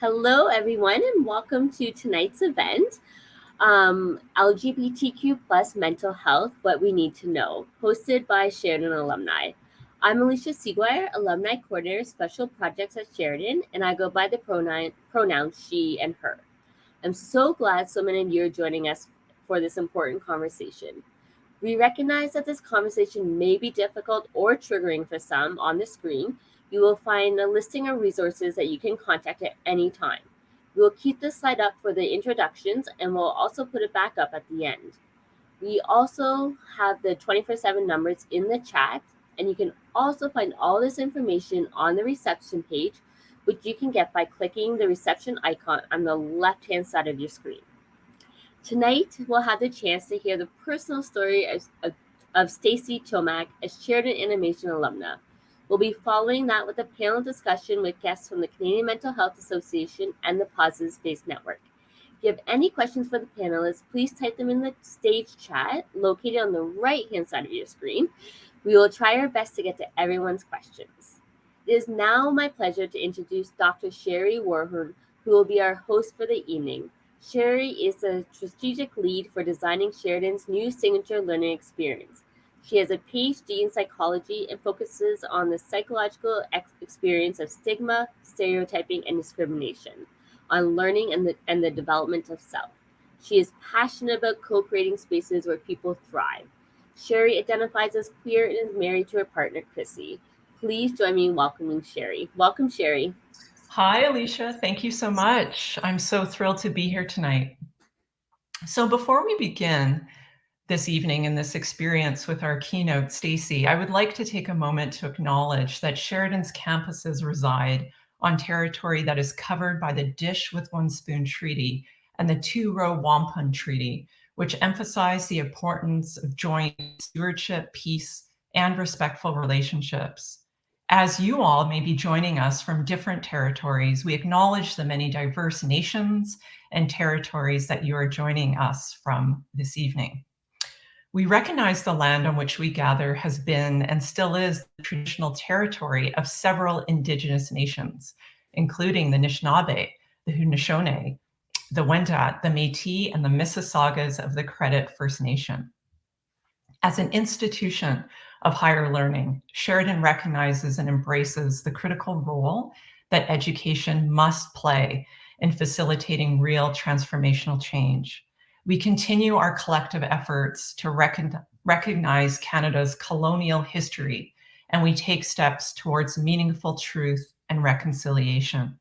Hello, everyone, and welcome to tonight's event, LGBTQ plus mental health, what we need to know, hosted by Sheridan alumni. I'm Alicia Seguire, alumni coordinator, special projects at Sheridan, and I go by the pronouns she and her. I'm so glad so many of you are joining us for this important conversation. We recognize that this conversation may be difficult or triggering for some. On the screen, you will find a listing of resources that you can contact at any time. We will keep this slide up for the introductions and we'll also put it back up at the end. We also have the 24/7 numbers in the chat, and you can also find all this information on the reception page, which you can get by clicking the reception icon on the left-hand side of your screen. Tonight, we'll have the chance to hear the personal story of Stacey Chomiak, a Sheridan Animation alumna. We'll be following that with a panel discussion with guests from the Canadian Mental Health Association and the Positive Space Network. If you have any questions for the panelists, please type them in the stage chat located on the right-hand side of your screen. We will try our best to get to everyone's questions. It is now my pleasure to introduce Dr. Sherry Warhorn, who will be our host for the evening. Sherry is the strategic lead for designing Sheridan's new signature learning experience. She has a PhD in psychology and focuses on the psychological experience of stigma, stereotyping, and discrimination, on learning and the development of self. She is passionate about co-creating spaces where people thrive. Sherry identifies as queer and is married to her partner, Chrissy. Please join me in welcoming Sherry. Welcome, Sherry. Hi, Alicia. Thank you so much. I'm so thrilled to be here tonight. So before we begin this evening in this experience with our keynote, Stacey, I would like to take a moment to acknowledge that Sheridan's campuses reside on territory that is covered by the Dish with One Spoon Treaty and the Two-Row Wampum Treaty, which emphasize the importance of joint stewardship, peace, and respectful relationships. As you all may be joining us from different territories, we acknowledge the many diverse nations and territories that you are joining us from this evening. We recognize the land on which we gather has been and still is the traditional territory of several Indigenous nations, including the Anishinaabe, the Haudenosaunee, the Wendat, the Métis, and the Mississaugas of the Credit First Nation. As an institution of higher learning, Sheridan recognizes and embraces the critical role that education must play in facilitating real transformational change. We continue our collective efforts to recognize Canada's colonial history, and we take steps towards meaningful truth and reconciliation.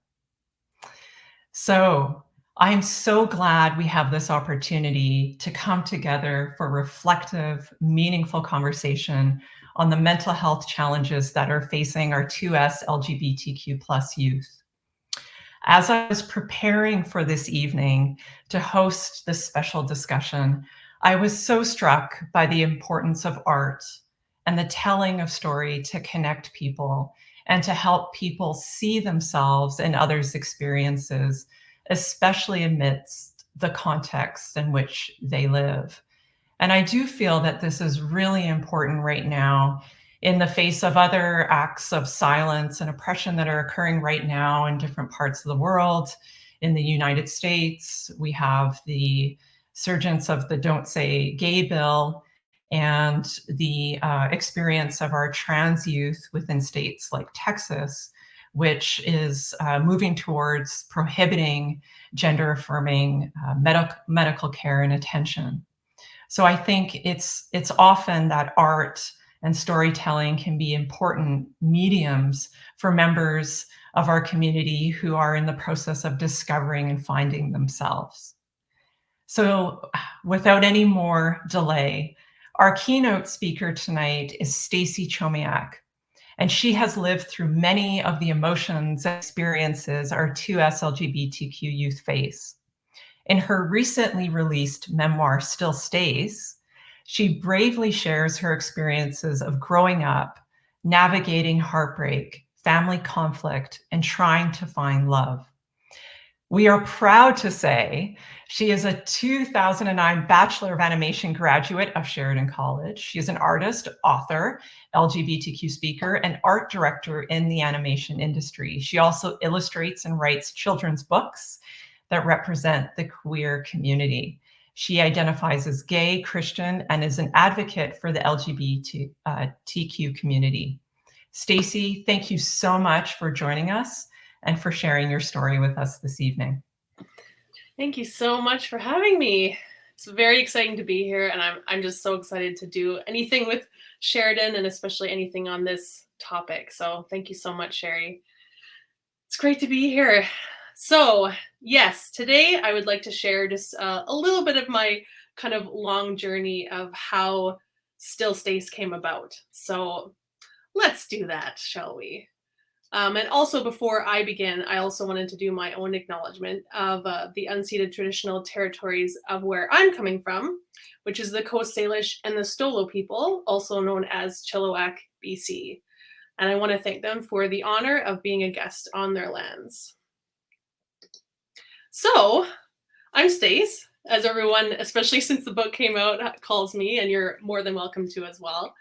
So, I am so glad we have this opportunity to come together for reflective, meaningful conversation on the mental health challenges that are facing our 2S LGBTQ plus youth. As I was preparing for this evening to host this special discussion, I was so struck by the importance of art and the telling of story to connect people and to help people see themselves and others' experiences, especially amidst the context in which they live. And I do feel that this is really important right now in the face of other acts of silence and oppression that are occurring right now in different parts of the world. In the United States, we have the surgence of the Don't Say Gay bill and the experience of our trans youth within states like Texas, which is moving towards prohibiting gender-affirming medical care and attention. So I think it's often that art and storytelling can be important mediums for members of our community who are in the process of discovering and finding themselves. So without any more delay, our keynote speaker tonight is Stacey Chomiak, and she has lived through many of the emotions and experiences our 2S LGBTQ youth face. In her recently released memoir, Still Stace, she bravely shares her experiences of growing up, navigating heartbreak, family conflict, and trying to find love. We are proud to say she is a 2009 Bachelor of Animation graduate of Sheridan College. She is an artist, author, LGBTQ speaker, and art director in the animation industry. She also illustrates and writes children's books that represent the queer community. She identifies as gay, Christian, and is an advocate for the LGBTQ community. Stacey, thank you so much for joining us and for sharing your story with us this evening. Thank you so much for having me. It's very exciting to be here, and I'm just so excited to do anything with Sheridan, and especially anything on this topic. So thank you so much, Sherry. It's great to be here. So yes, today I would like to share just a little bit of my kind of long journey of how Still Stace came about. So let's do that, shall we? And also, before I begin, I also wanted to do my own acknowledgement of the unceded traditional territories of where I'm coming from, which is the Coast Salish and the Stolo people, also known as Chilliwack, BC. And I want to thank them for the honor of being a guest on their lands. So, I'm Stace, as everyone, especially since the book came out, calls me, and you're more than welcome to as well.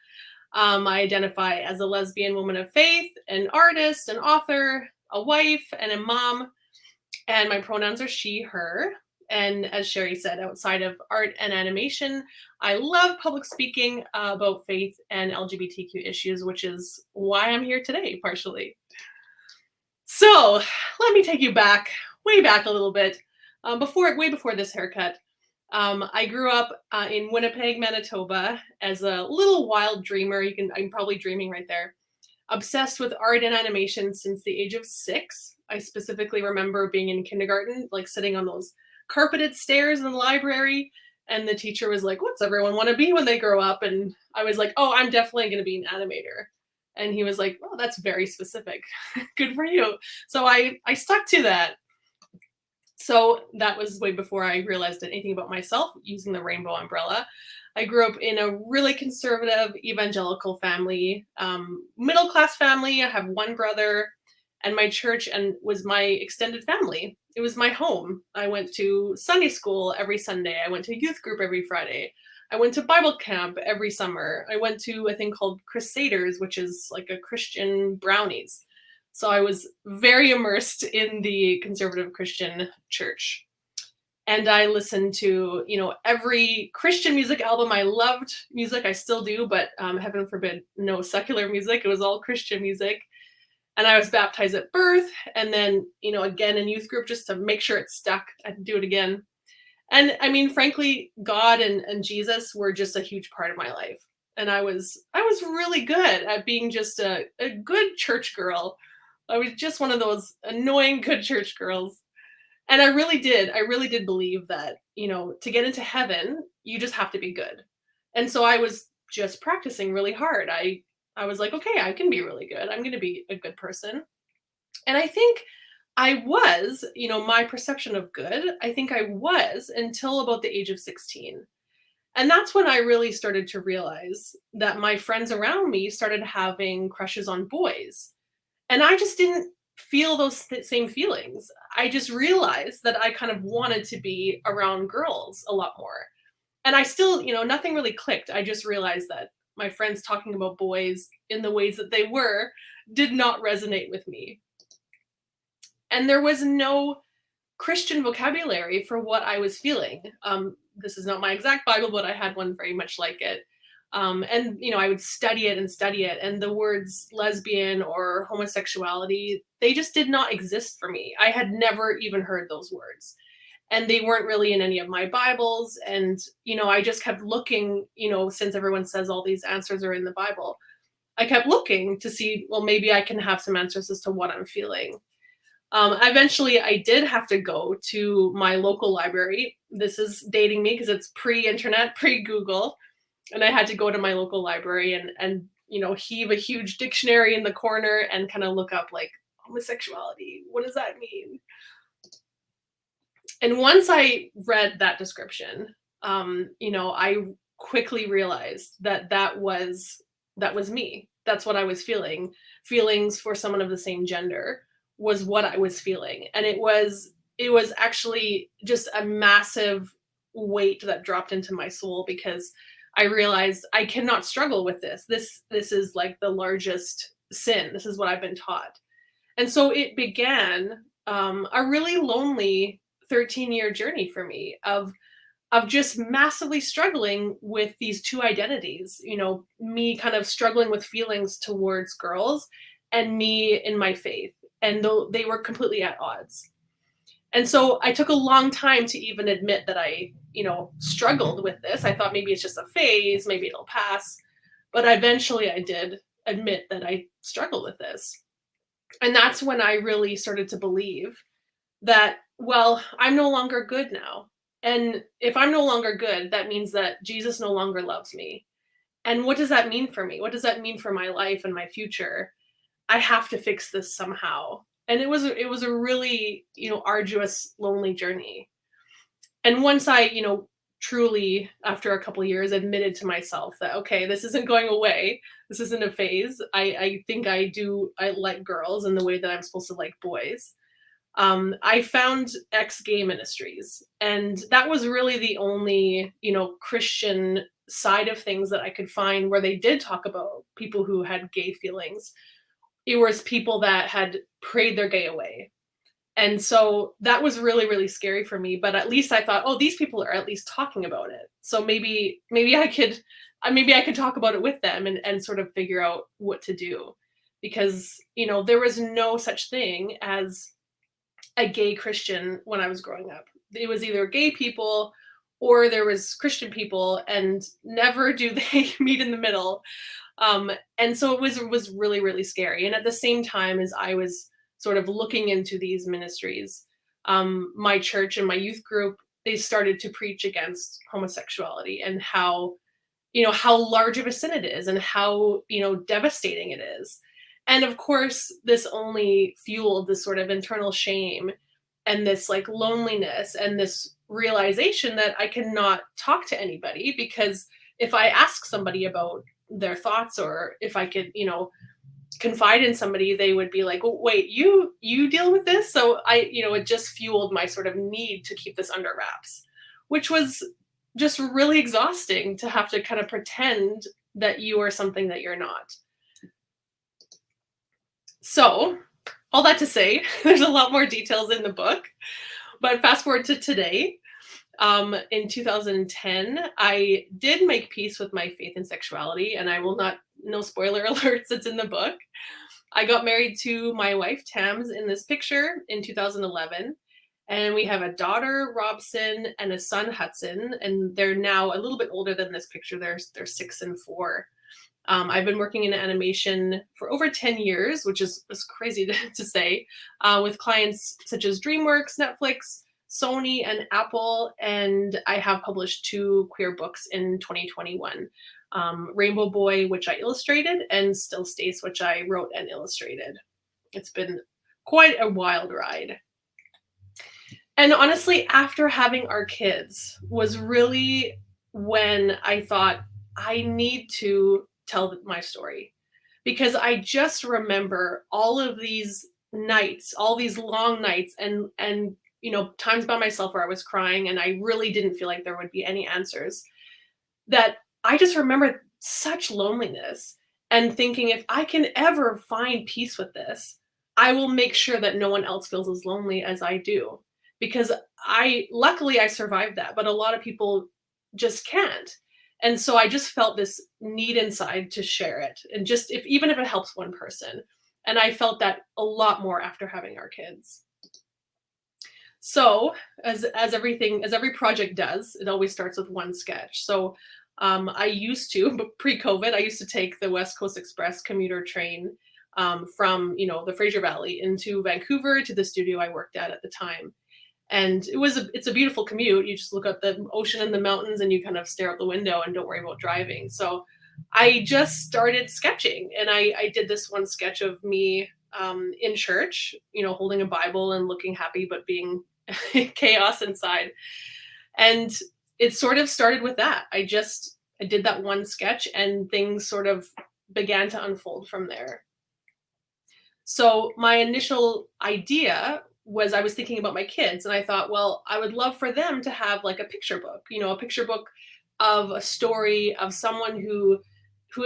I identify as a lesbian woman of faith, an artist, an author, a wife, and a mom. And my pronouns are she, her. And as Sherry said, outside of art and animation, I love public speaking about faith and LGBTQ issues, which is why I'm here today, partially. So let me take you back, way back a little bit, way before this haircut. I grew up in Winnipeg, Manitoba as a little wild dreamer. I'm probably dreaming right there. Obsessed with art and animation since the age of 6. I specifically remember being in kindergarten, like sitting on those carpeted stairs in the library. And the teacher was like, what's everyone want to be when they grow up? And I was like, oh, I'm definitely going to be an animator. And he was like, oh, that's very specific. Good for you. So I stuck to that. So that was way before I realized anything about myself using the rainbow umbrella. I grew up in a really conservative evangelical family, middle-class family. I have one brother, and my church was my extended family. It was my home. I went to Sunday school every Sunday. I went to youth group every Friday. I went to Bible camp every summer. I went to a thing called Crusaders, which is like a Christian brownies. So I was very immersed in the conservative Christian church. And I listened to, every Christian music album. I loved music. I still do, but heaven forbid, no secular music. It was all Christian music. And I was baptized at birth. And then, again in youth group, just to make sure it stuck. I had to do it again. And I mean, frankly, God and Jesus were just a huge part of my life. And I was really good at being just a good church girl. I was just one of those annoying good church girls. And I really did believe that, to get into heaven, you just have to be good. And so I was just practicing really hard. I was like, okay, I can be really good. I'm going to be a good person. And I think I was, my perception of good, I think I was until about the age of 16. And that's when I really started to realize that my friends around me started having crushes on boys. And I just didn't feel those same feelings. I just realized that I kind of wanted to be around girls a lot more. And I still, nothing really clicked. I just realized that my friends talking about boys in the ways that they were did not resonate with me. And there was no Christian vocabulary for what I was feeling. This is not my exact Bible, but I had one very much like it. And I would study it, and the words lesbian or homosexuality, they just did not exist for me. I had never even heard those words, and they weren't really in any of my Bibles. And I just kept looking, since everyone says all these answers are in the Bible, I kept looking to see, well, maybe I can have some answers as to what I'm feeling. Eventually I did have to go to my local library. This is dating me because it's pre-internet, pre-Google. And I had to go to my local library and heave a huge dictionary in the corner and kind of look up like homosexuality. What does that mean? And once I read that description, I quickly realized that was me. That's what I was feeling. Feelings for someone of the same gender was what I was feeling. And it was it was actually just a massive weight that dropped into my soul, because I realized I cannot struggle with this. This is like the largest sin. This is what I've been taught. And so it began a really lonely 13-year journey for me of just massively struggling with these two identities, me kind of struggling with feelings towards girls and me in my faith. And though they were completely at odds. And so I took a long time to even admit that I, struggled with this. I thought maybe it's just a phase, maybe it'll pass. But eventually I did admit that I struggled with this. And that's when I really started to believe that, well, I'm no longer good now. And if I'm no longer good, that means that Jesus no longer loves me. And what does that mean for me? What does that mean for my life and my future? I have to fix this somehow. And it was a really, arduous, lonely journey. And once I, truly, after a couple of years, admitted to myself that, okay, this isn't going away. This isn't a phase. I think I like girls in the way that I'm supposed to like boys. I found ex-gay ministries, and that was really the only, Christian side of things that I could find where they did talk about people who had gay feelings. It was people that had prayed their gay away. And so that was really, really scary for me. But at least I thought, oh, these people are at least talking about it. So maybe I could talk about it with them and sort of figure out what to do. Because, there was no such thing as a gay Christian when I was growing up. It was either gay people or there was Christian people, and never do they meet in the middle. And so it was really, really scary. And at the same time as I was sort of looking into these ministries, my church and my youth group, they started to preach against homosexuality and how large of a sin it is and how, devastating it is. And of course, this only fueled this sort of internal shame and this like loneliness and this realization that I cannot talk to anybody, because if I ask somebody about their thoughts, or if I could, confide in somebody, they would be like, oh, wait, you deal with this? So it just fueled my sort of need to keep this under wraps, which was just really exhausting to have to kind of pretend that you are something that you're not. So all that to say, there's a lot more details in the book, but fast forward to today. In 2010, I did make peace with my faith and sexuality, and I will not, no spoiler alerts, it's in the book. I got married to my wife, Tams, in this picture in 2011. And we have a daughter, Robson, and a son, Hudson, and they're now a little bit older than this picture. They're 6 and 4. I've been working in animation for over 10 years, which is crazy to say, with clients such as DreamWorks, Netflix, Sony, and Apple, and I have published 2 queer books in 2021. Rainbow Boy, which I illustrated, and Still Stace, which I wrote and illustrated. It's been quite a wild ride. And honestly, after having our kids was really when I thought I need to tell my story, because I just remember all of these nights, all these long nights, and times by myself where I was crying and I really didn't feel like there would be any answers, that I just remember such loneliness and thinking, if I can ever find peace with this, I will make sure that no one else feels as lonely as I do. Because luckily I survived that, but a lot of people just can't. And so I just felt this need inside to share it, and just even if it helps one person. And I felt that a lot more after having our kids. So as every project does, it always starts with one sketch. So I used to, but pre-COVID, I used to take the West Coast Express commuter train from the Fraser Valley into Vancouver to the studio I worked at the time. And it's a beautiful commute. You just look at the ocean and the mountains and you kind of stare out the window and don't worry about driving. So I just started sketching, and I did this one sketch of me in church, holding a Bible and looking happy, but being chaos inside. And it sort of started with that. I did that one sketch, and things sort of began to unfold from there. So my initial idea was I was thinking about my kids, and I thought, well, I would love for them to have like a picture book, a picture book of a story of someone who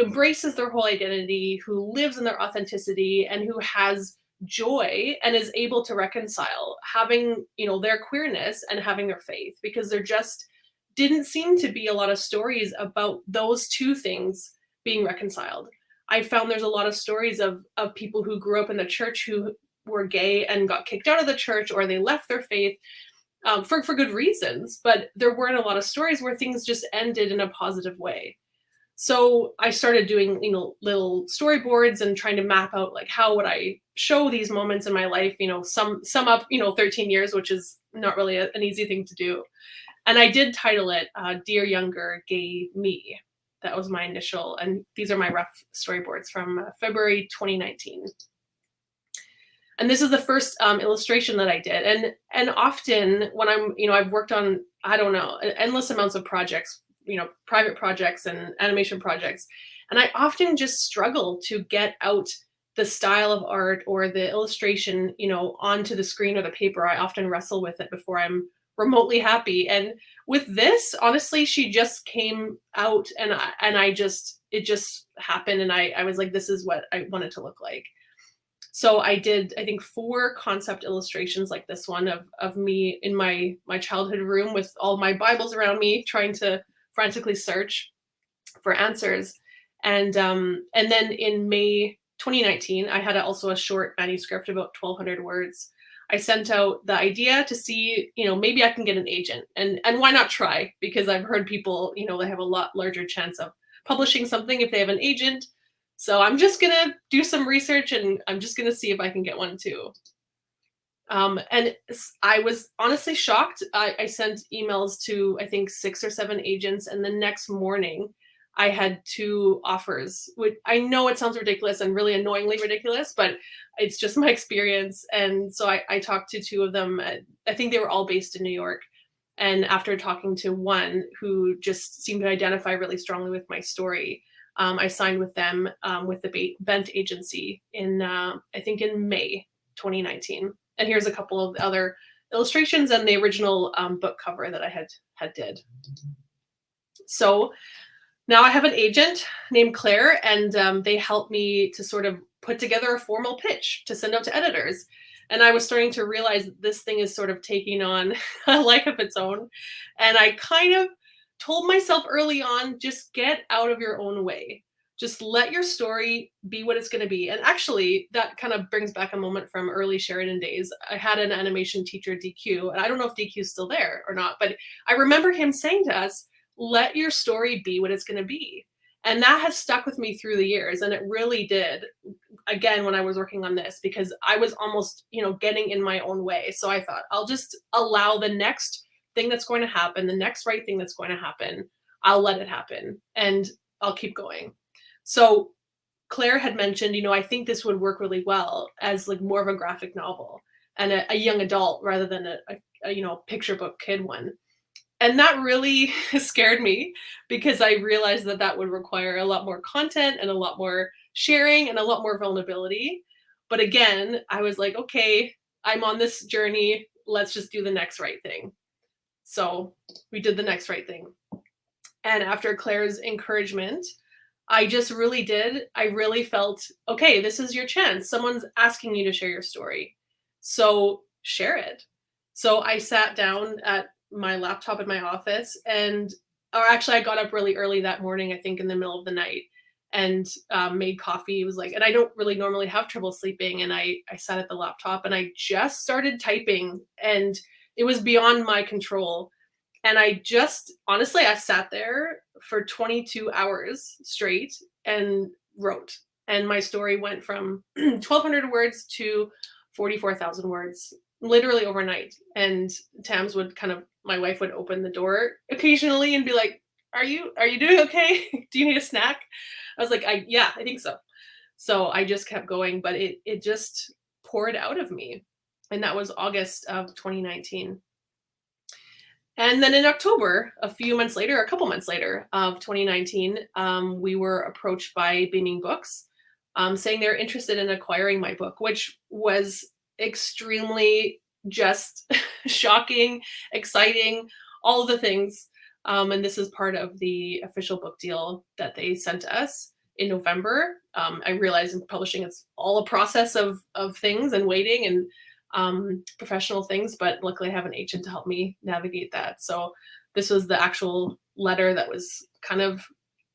embraces their whole identity, who lives in their authenticity, and who has joy and is able to reconcile having, their queerness and having their faith, because there just didn't seem to be a lot of stories about those two things being reconciled. I found there's a lot of stories of people who grew up in the church who were gay and got kicked out of the church, or they left their faith for good reasons, but there weren't a lot of stories where things just ended in a positive way. So I started doing, little storyboards and trying to map out like how would I show these moments in my life, sum up, 13 years, which is not really an easy thing to do. And I did title it Dear Younger Gay Me. That was my initial, and these are my rough storyboards from February 2019. And this is the first illustration that I did. And often when I'm, I've worked on, I don't know, endless amounts of projects, private projects and animation projects. And I often just struggle to get out the style of art or the illustration, onto the screen or the paper. I often wrestle with it before I'm remotely happy. And with this, honestly, she just came out, and it just happened. And I was like, this is what I want it to look like. So I did, I think, 4 concept illustrations like this one of me in my childhood room with all my Bibles around me, trying to frantically search for answers. And then in May 2019, I had also a short manuscript, about 1,200 words. I sent out the idea to see, maybe I can get an agent, and why not try? Because I've heard people, they have a lot larger chance of publishing something if they have an agent. So I'm just gonna do some research, and I'm just gonna see if I can get one too. And I was honestly shocked. I sent emails to, I think, 6 or 7 agents, and the next morning I had 2 offers, which I know it sounds ridiculous and really annoyingly ridiculous, but it's just my experience. And so I talked to 2 of them. I think they were all based in New York. And after talking to one who just seemed to identify really strongly with my story, I signed with them, with the Bent agency in, I think in May 2019. And here's a couple of other illustrations and the original book cover that I had did. So now I have an agent named Claire, and they helped me to sort of put together a formal pitch to send out to editors. And I was starting to realize that this thing is sort of taking on a life of its own. And I kind of told myself early on, just get out of your own way. Just let your story be what it's going to be. And actually, that kind of brings back a moment from early Sheridan days. I had an animation teacher, DQ, and I don't know if DQ is still there or not, but I remember him saying to us, let your story be what it's going to be. And that has stuck with me through the years. And it really did, again, when I was working on this, because I was almost, getting in my own way. So I thought, I'll just allow the next thing that's going to happen, the next right thing that's going to happen. I'll let it happen, and I'll keep going. So Claire had mentioned, I think this would work really well as like more of a graphic novel and a young adult rather than a picture book kid one. And that really scared me, because I realized that would require a lot more content and a lot more sharing and a lot more vulnerability. But again, I was like, okay, I'm on this journey. Let's just do the next right thing. So we did the next right thing. And after Claire's encouragement, I really felt, okay, this is your chance. Someone's asking you to share your story. So share it. So I sat down at my laptop in my office, or actually I got up really early that morning, I think in the middle of the night, and made coffee. It was like, and I don't really normally have trouble sleeping. And I sat at the laptop and I just started typing, and it was beyond my control. And I sat there for 22 hours straight and wrote. And my story went from 1,200 words to 44,000 words, literally overnight. And my wife would open the door occasionally and be like, are you doing okay? Do you need a snack? I was like, yeah, I think so. So I just kept going, but it just poured out of me. And that was August of 2019. And then in October, a couple months later of 2019, we were approached by Beaming Books, saying they're interested in acquiring my book, which was extremely just shocking, exciting, all of the things. And this is part of the official book deal that they sent us in November. I realize in publishing, it's all a process of things and waiting and professional things, but luckily I have an agent to help me navigate that. So this was the actual letter that was kind of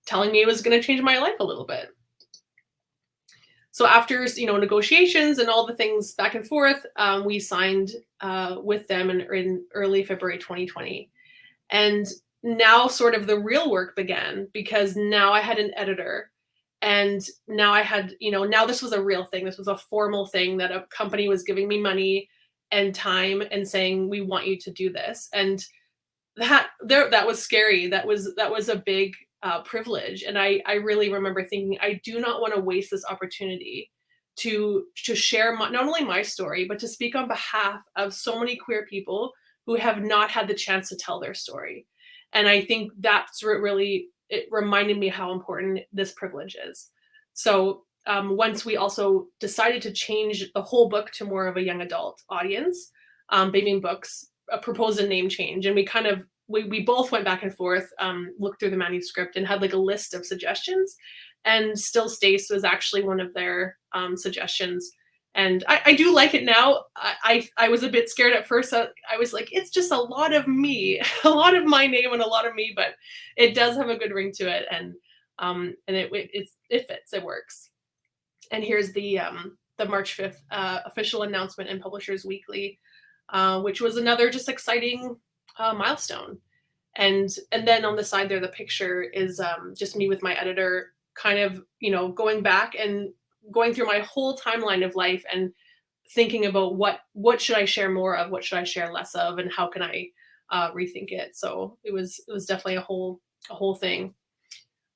telling me it was going to change my life a little bit. So after, negotiations and all the things back and forth, we signed with them in early February 2020. And now sort of the real work began, because now I had an editor, and now I had, now this was a real thing. This was a formal thing that a company was giving me money and time and saying, we want you to do this. And that was scary. That was a big privilege. And I really remember thinking, I do not want to waste this opportunity to share not only my story, but to speak on behalf of so many queer people who have not had the chance to tell their story. And I think that's really, it reminded me how important this privilege is. So once we also decided to change the whole book to more of a young adult audience, Baby Books proposed a name change, and we both went back and forth, looked through the manuscript and had like a list of suggestions, and still Stace was actually one of their suggestions. And I do like it now. I was a bit scared at first. I was like, it's just a lot of me, a lot of my name and a lot of me, but it does have a good ring to it, and it fits, it works. And here's the March 5th official announcement in Publishers Weekly, which was another just exciting milestone. And then on the side there, the picture is just me with my editor, kind of, going back and going through my whole timeline of life and thinking about what should I share more of, what should I share less of, and how can I rethink it. So it was definitely a whole thing.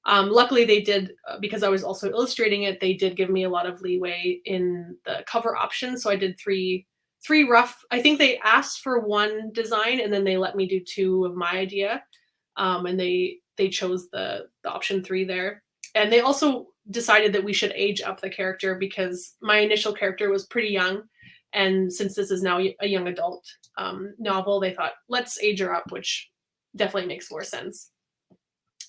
Luckily they did, because I was also illustrating it, they did give me a lot of leeway in the cover options. So I did three rough, I think they asked for one design and then they let me do two of my idea. And they chose the option 3 there. And they also decided that we should age up the character, because my initial character was pretty young. And since this is now a young adult novel, they thought, let's age her up, which definitely makes more sense.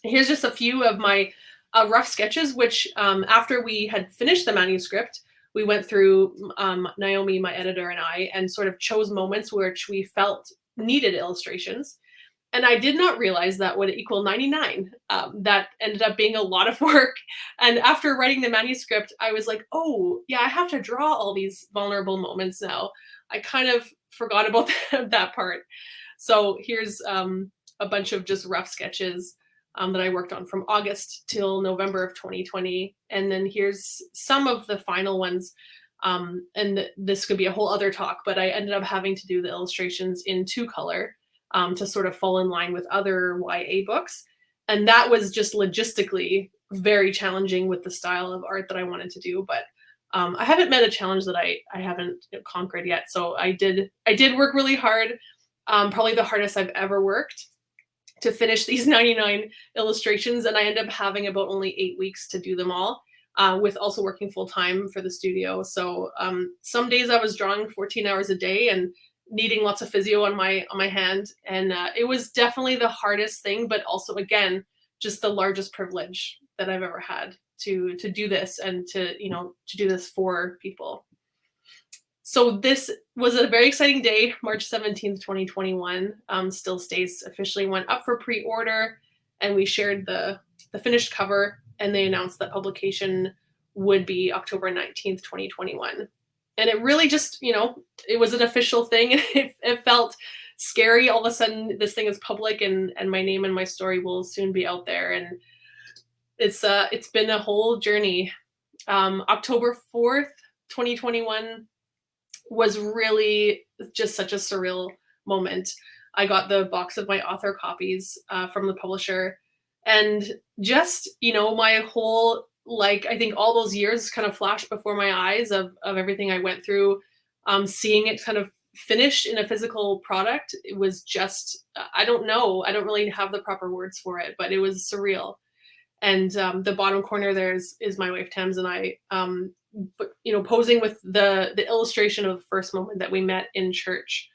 Here's just a few of my rough sketches, which after we had finished the manuscript, we went through, Naomi, my editor, and I, and sort of chose moments which we felt needed illustrations. And I did not realize that would equal 99. That ended up being a lot of work. And after writing the manuscript, I was like, oh, yeah, I have to draw all these vulnerable moments now. I kind of forgot about that part. So here's a bunch of just rough sketches that I worked on from August till November of 2020. And then here's some of the final ones. And this could be a whole other talk, but I ended up having to do the illustrations in 2-color to sort of fall in line with other YA books. And that was just logistically very challenging with the style of art that I wanted to do. But I haven't met a challenge that I haven't conquered yet. So I did work really hard, probably the hardest I've ever worked, to finish these 99 illustrations. And I ended up having about only 8 weeks to do them all, with also working full time for the studio. So some days I was drawing 14 hours a day and needing lots of physio on my hand. And it was definitely the hardest thing, but also, again, just the largest privilege that I've ever had to do this and to do this for people. So this was a very exciting day, March 17th, 2021. Still Stace officially went up for pre-order, and we shared the finished cover, and they announced that publication would be October 19th, 2021. And it really just, it was an official thing. It felt scary. All of a sudden, this thing is public, and my name and my story will soon be out there. And it's been a whole journey. October 4th, 2021 was really just such a surreal moment. I got the box of my author copies from the publisher, and just, my whole, I think all those years kind of flashed before my eyes of everything I went through. Seeing it kind of finished in a physical product, it was just, I don't know, I don't really have the proper words for it, but it was surreal. And the bottom corner there is my wife Thames and I posing with the illustration of the first moment that we met in church.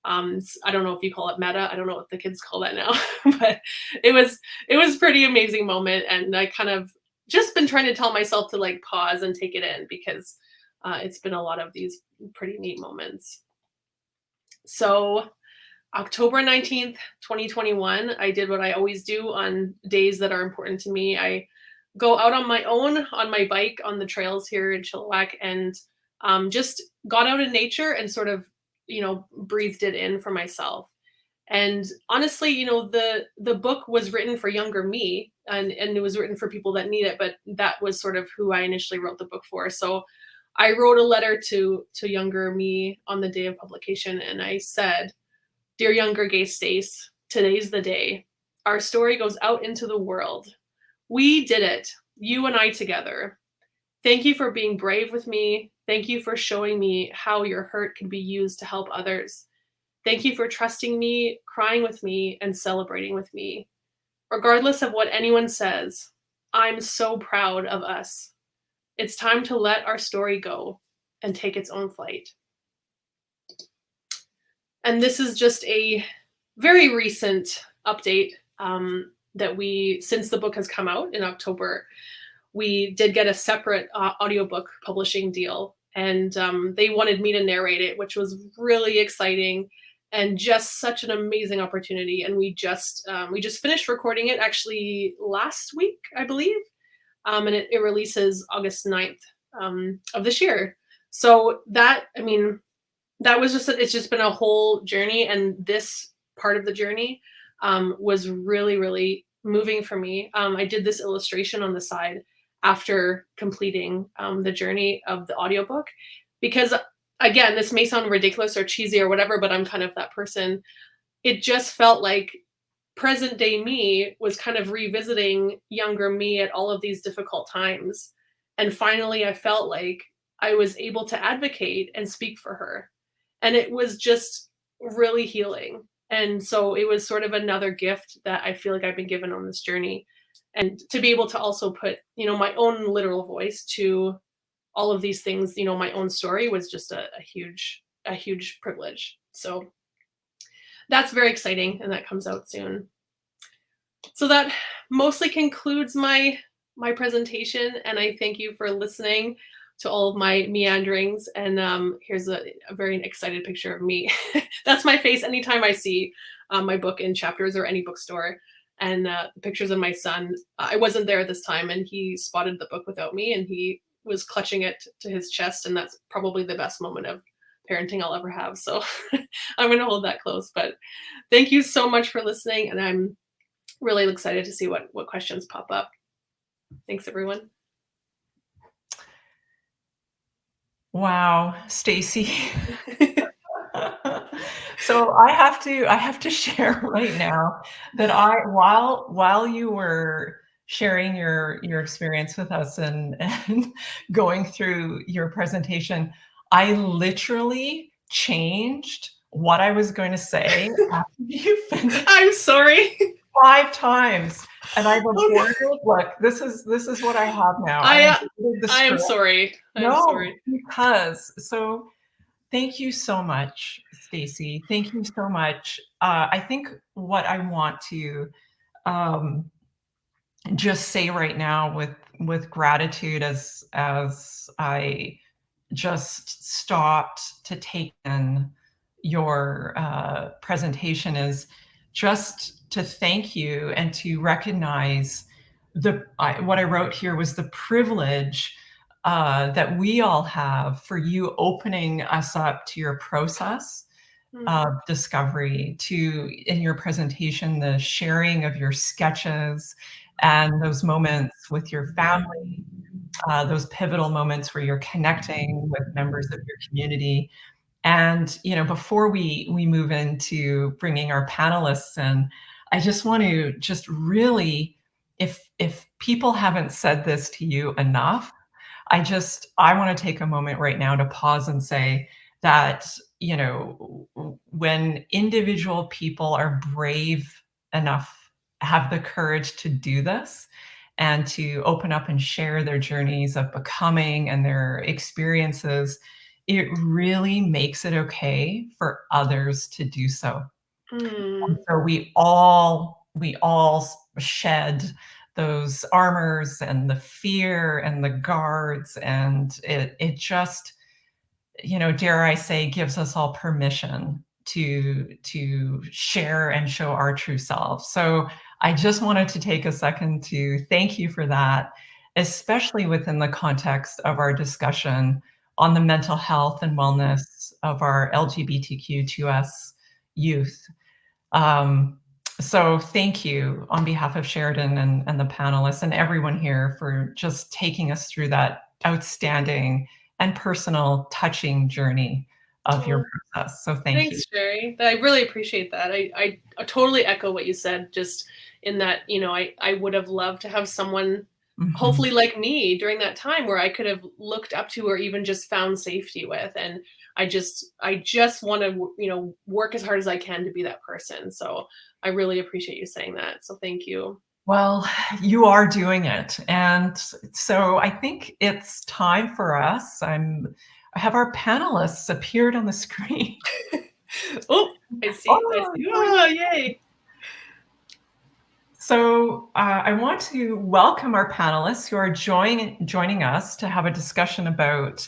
I don't know if you call it meta. I don't know what the kids call that now, but it was pretty amazing moment. And I kind of just been trying to tell myself to like pause and take it in, because it's been a lot of these pretty neat moments. So October 19th, 2021, I did what I always do on days that are important to me. I go out on my own, on my bike, on the trails here in Chilliwack, and just got out in nature and sort of, breathed it in for myself. And honestly, the book was written for younger me, and it was written for people that need it, but that was sort of who I initially wrote the book for. So I wrote a letter to younger me on the day of publication, and I said, "Dear younger gay Stace, today's the day. Our story goes out into the world. We did it, you and I together. Thank you for being brave with me. Thank you for showing me how your hurt can be used to help others. Thank you for trusting me, crying with me, and celebrating with me. Regardless of what anyone says, I'm so proud of us. It's time to let our story go and take its own flight." And this is just a very recent update that since the book has come out in October, we did get a separate audiobook publishing deal, and they wanted me to narrate it, which was really exciting and just such an amazing opportunity. And we just finished recording it actually last week, I believe, and it releases August 9th of this year. So that was it's just been a whole journey, and this part of the journey was really, really moving for me. I did this illustration on the side after completing the journey of the audiobook, because again, this may sound ridiculous or cheesy or whatever, but I'm kind of that person. It just felt like present day me was kind of revisiting younger me at all of these difficult times. And finally, I felt like I was able to advocate and speak for her. And it was just really healing. And so it was sort of another gift that I feel like I've been given on this journey. And to be able to also put, my own literal voice to all of these things, my own story, was just a huge privilege. So that's very exciting, and that comes out soon. So that mostly concludes my presentation, and I thank you for listening to all of my meanderings. And here's a very excited picture of me. That's my face anytime I see my book in Chapters or any bookstore. And the pictures of my son. I wasn't there this time, and he spotted the book without me, and he was clutching it to his chest, and that's probably the best moment of parenting I'll ever have. So I'm going to hold that close. But thank you so much for listening, and I'm really excited to see what questions pop up. Thanks, everyone. Wow, Stacey. So I have to share right now that while you were sharing your experience with us and going through your presentation, I literally changed what I was going to say after you finished. I'm sorry. 5 times, and I've aborted. Look, this is what I have now. I am sorry. Sorry. Because thank you so much, Stacey. Thank you so much. I think what I want to just say right now with gratitude as I just stopped to take in your presentation is just to thank you and to recognize what I wrote here was the privilege that we all have for you opening us up to your process of discovery, in your presentation, the sharing of your sketches and those moments with your family, those pivotal moments where you're connecting with members of your community. And, before we move into bringing our panelists in, I just want to really, if people haven't said this to you enough, I want to take a moment right now to pause and say that, when individual people are brave enough, have the courage to do this, and to open up and share their journeys of becoming and their experiences, it really makes it okay for others to do so. And so we all shed those armors and the fear and the guards, and it just, dare I say, gives us all permission to share and show our true selves. So I just wanted to take a second to thank you for that, especially within the context of our discussion on the mental health and wellness of our LGBTQ2S youth. So thank you on behalf of Sheridan and the panelists and everyone here for just taking us through that outstanding and personal, touching journey of your process. So thank you. Thanks, Sherry. I really appreciate that. I totally echo what you said, just in that, I would have loved to have someone hopefully like me during that time where I could have looked up to or even just found safety with. And I just want to, work as hard as I can to be that person. So I really appreciate you saying that. So thank you. Well, you are doing it. And so I think it's time for us. I have our panelists appeared on the screen. Oh, I see. Oh, yay. So I want to welcome our panelists who are joining us to have a discussion about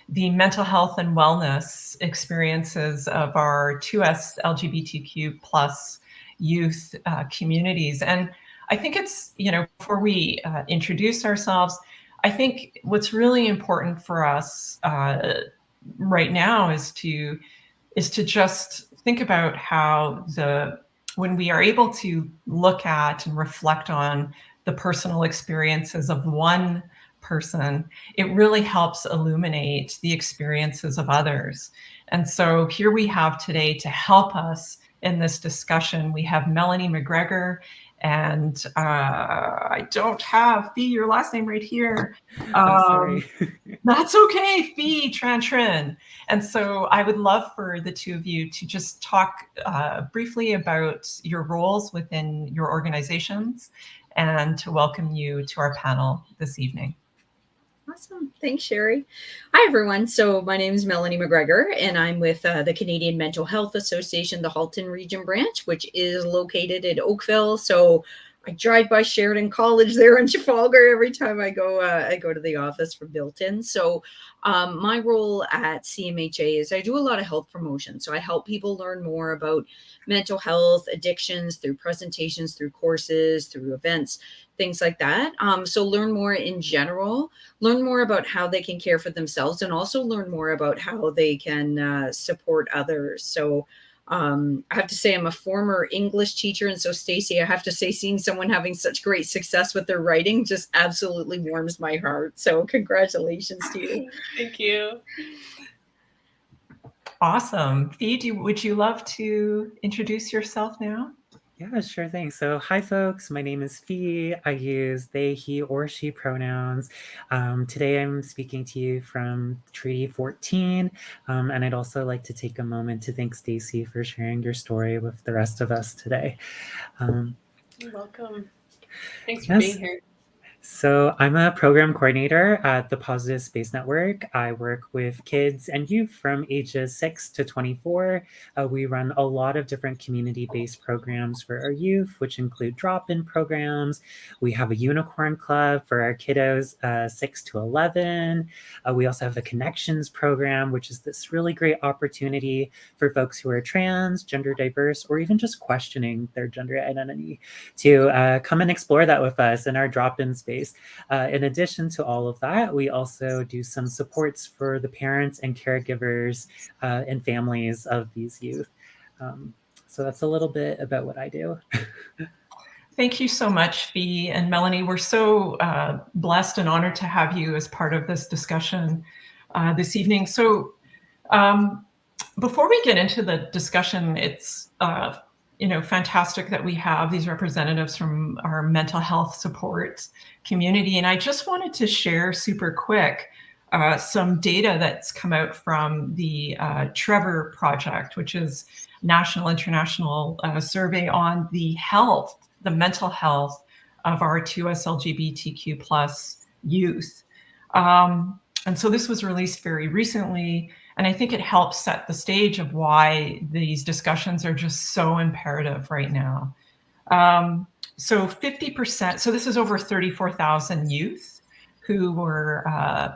the mental health and wellness experiences of our 2S LGBTQ plus youth communities. And I think it's, before we introduce ourselves, I think what's really important for us right now is to just think about how when we are able to look at and reflect on the personal experiences of one person, it really helps illuminate the experiences of others. And so here we have today to help us in this discussion, we have Melanie McGregor, and I don't have your last name right here. Sorry. That's okay, Fee Tran Trin. And so I would love for the two of you to just talk briefly about your roles within your organizations and to welcome you to our panel this evening. Awesome. Thanks, Sherry. Hi, everyone. So my name is Melanie McGregor, and I'm with the Canadian Mental Health Association, the Halton Region Branch, which is located in Oakville. So I drive by Sheridan College there in Trafalgar every time I go to the office for Built-in. So my role at CMHA is I do a lot of health promotion. So I help people learn more about mental health, addictions through presentations, through courses, through events, things like that. So learn more in general, learn more about how they can care for themselves, and also learn more about how they can support others. So I have to say I'm a former English teacher. And so Stacey, I have to say, seeing someone having such great success with their writing just absolutely warms my heart. So congratulations to you. Thank you. Awesome. Fee, would you love to introduce yourself now? Yeah, sure thing. So hi, folks. My name is Fee. I use they, he, or she pronouns. Today, I'm speaking to you from Treaty 14. And I'd also like to take a moment to thank Stacey for sharing your story with the rest of us today. You're welcome. Thanks for being here. So I'm a program coordinator at the Positive Space Network. I work with kids and youth from ages 6 to 24. We run a lot of different community-based programs for our youth, which include drop-in programs. We have a unicorn club for our kiddos 6 to 11. We also have the Connections program, which is this really great opportunity for folks who are trans, gender diverse, or even just questioning their gender identity to come and explore that with us in our drop-in space. In addition to all of that, we also do some supports for the parents and caregivers and families of these youth. So that's a little bit about what I do. Thank you so much, Fee and Melanie. We're so blessed and honored to have you as part of this discussion this evening. So before we get into the discussion, it's fantastic that we have these representatives from our mental health support community. And I just wanted to share super quick some data that's come out from the Trevor Project, which is national international survey on the mental health of our 2S LGBTQ plus youth. And so this was released very recently, and I think it helps set the stage of why these discussions are just so imperative right now. So 50%, so this is over 34,000 youth who were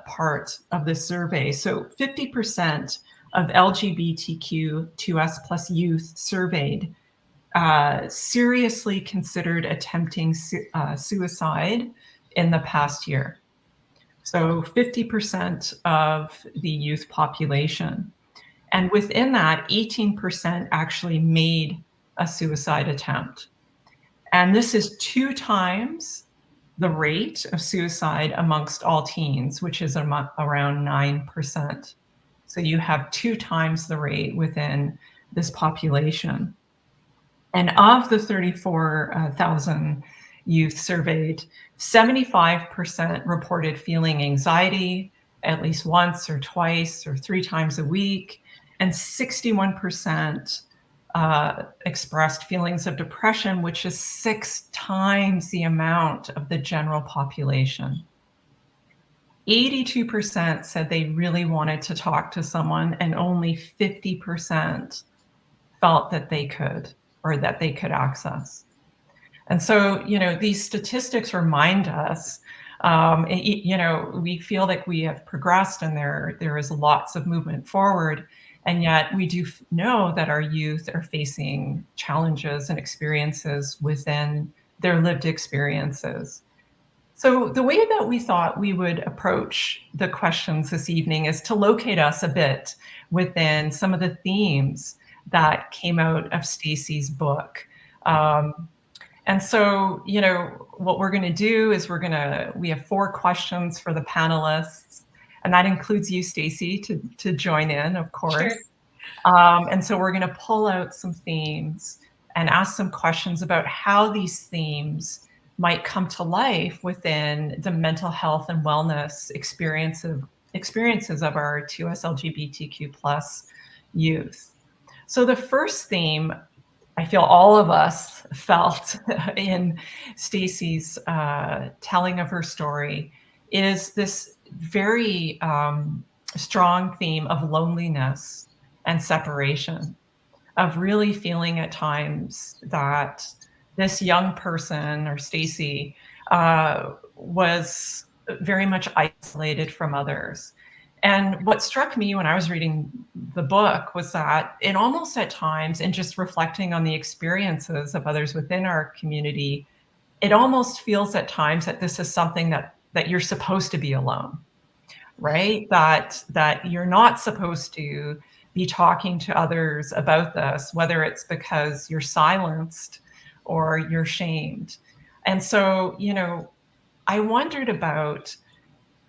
part of this survey. So 50% of LGBTQ 2S plus youth surveyed seriously considered attempting suicide in the past year. So 50% of the youth population. And within that, 18% actually made a suicide attempt. And this is 2 times the rate of suicide amongst all teens, which is around 9%. So you have 2 times the rate within this population. And of the 34,000 youth surveyed, 75% reported feeling anxiety at least once or twice or 3 times a week, and 61% expressed feelings of depression, which is 6 times the amount of the general population. 82% said they really wanted to talk to someone, and only 50% felt that they could, or that they could access. And so, these statistics remind us, we feel like we have progressed and there is lots of movement forward. And yet we do know that our youth are facing challenges and experiences within their lived experiences. So the way that we thought we would approach the questions this evening is to locate us a bit within some of the themes that came out of Stacey's book. And so, what we're going to do is we have 4 questions for the panelists, and that includes you, Stacey, to join in, of course. Sure. And so we're going to pull out some themes and ask some questions about how these themes might come to life within the mental health and wellness experiences of our 2S LGBTQ plus youth. So the first theme, I feel all of us felt in Stacey's telling of her story, is this very strong theme of loneliness and separation, of really feeling at times that this young person, or Stacey, was very much isolated from others. And what struck me when I was reading the book was that it almost at times, and just reflecting on the experiences of others within our community, it almost feels at times that this is something that you're supposed to be alone, right? That you're not supposed to be talking to others about this, whether it's because you're silenced or you're shamed. And so, I wondered about,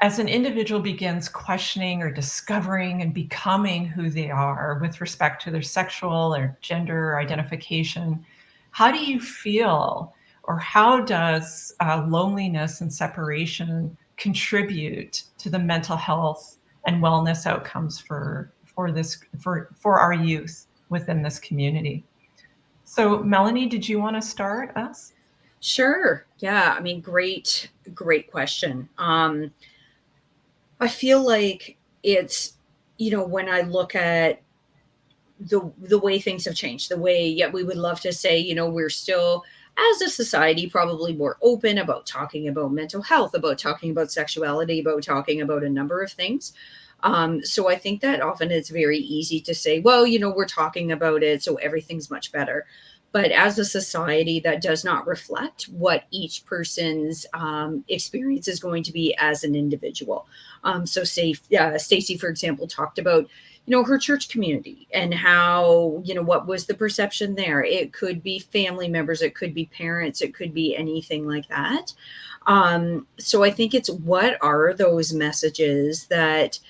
as an individual begins questioning or discovering and becoming who they are with respect to their sexual or gender identification, how do you feel, or how does loneliness and separation contribute to the mental health and wellness outcomes for our youth within this community? So, Melanie, did you want to start us? Sure. Yeah. I mean, great question. I feel like it's, when I look at the way things have changed, the way, we would love to say, we're still, as a society, probably more open about talking about mental health, about talking about sexuality, about talking about a number of things. So I think that often it's very easy to say, well, we're talking about it, so everything's much better. But as a society, that does not reflect what each person's experience is going to be as an individual. So Stacey, for example, talked about, her church community and how, what was the perception there? It could be family members, it could be parents, it could be anything like that. So I think it's, what are those messages that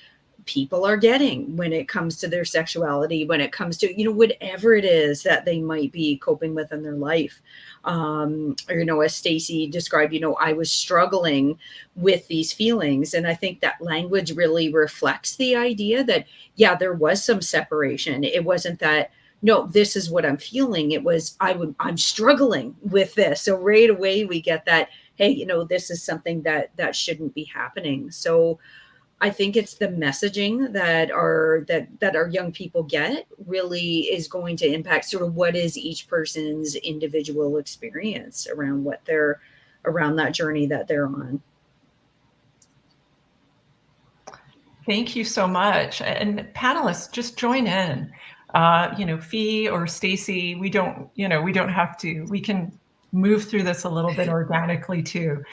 people are getting when it comes to their sexuality, when it comes to, whatever it is that they might be coping with in their life. Or, as Stacey described, I was struggling with these feelings. And I think that language really reflects the idea that, there was some separation. It wasn't that, no, this is what I'm feeling. It was, I'm struggling with this. So right away we get that hey, this is something that shouldn't be happening. So I think it's the messaging that our young people get really is going to impact sort of what is each person's individual experience around around that journey that they're on. Thank you so much. And panelists, just join in. Fee or Stacey, we don't have to. We can move through this a little bit organically too.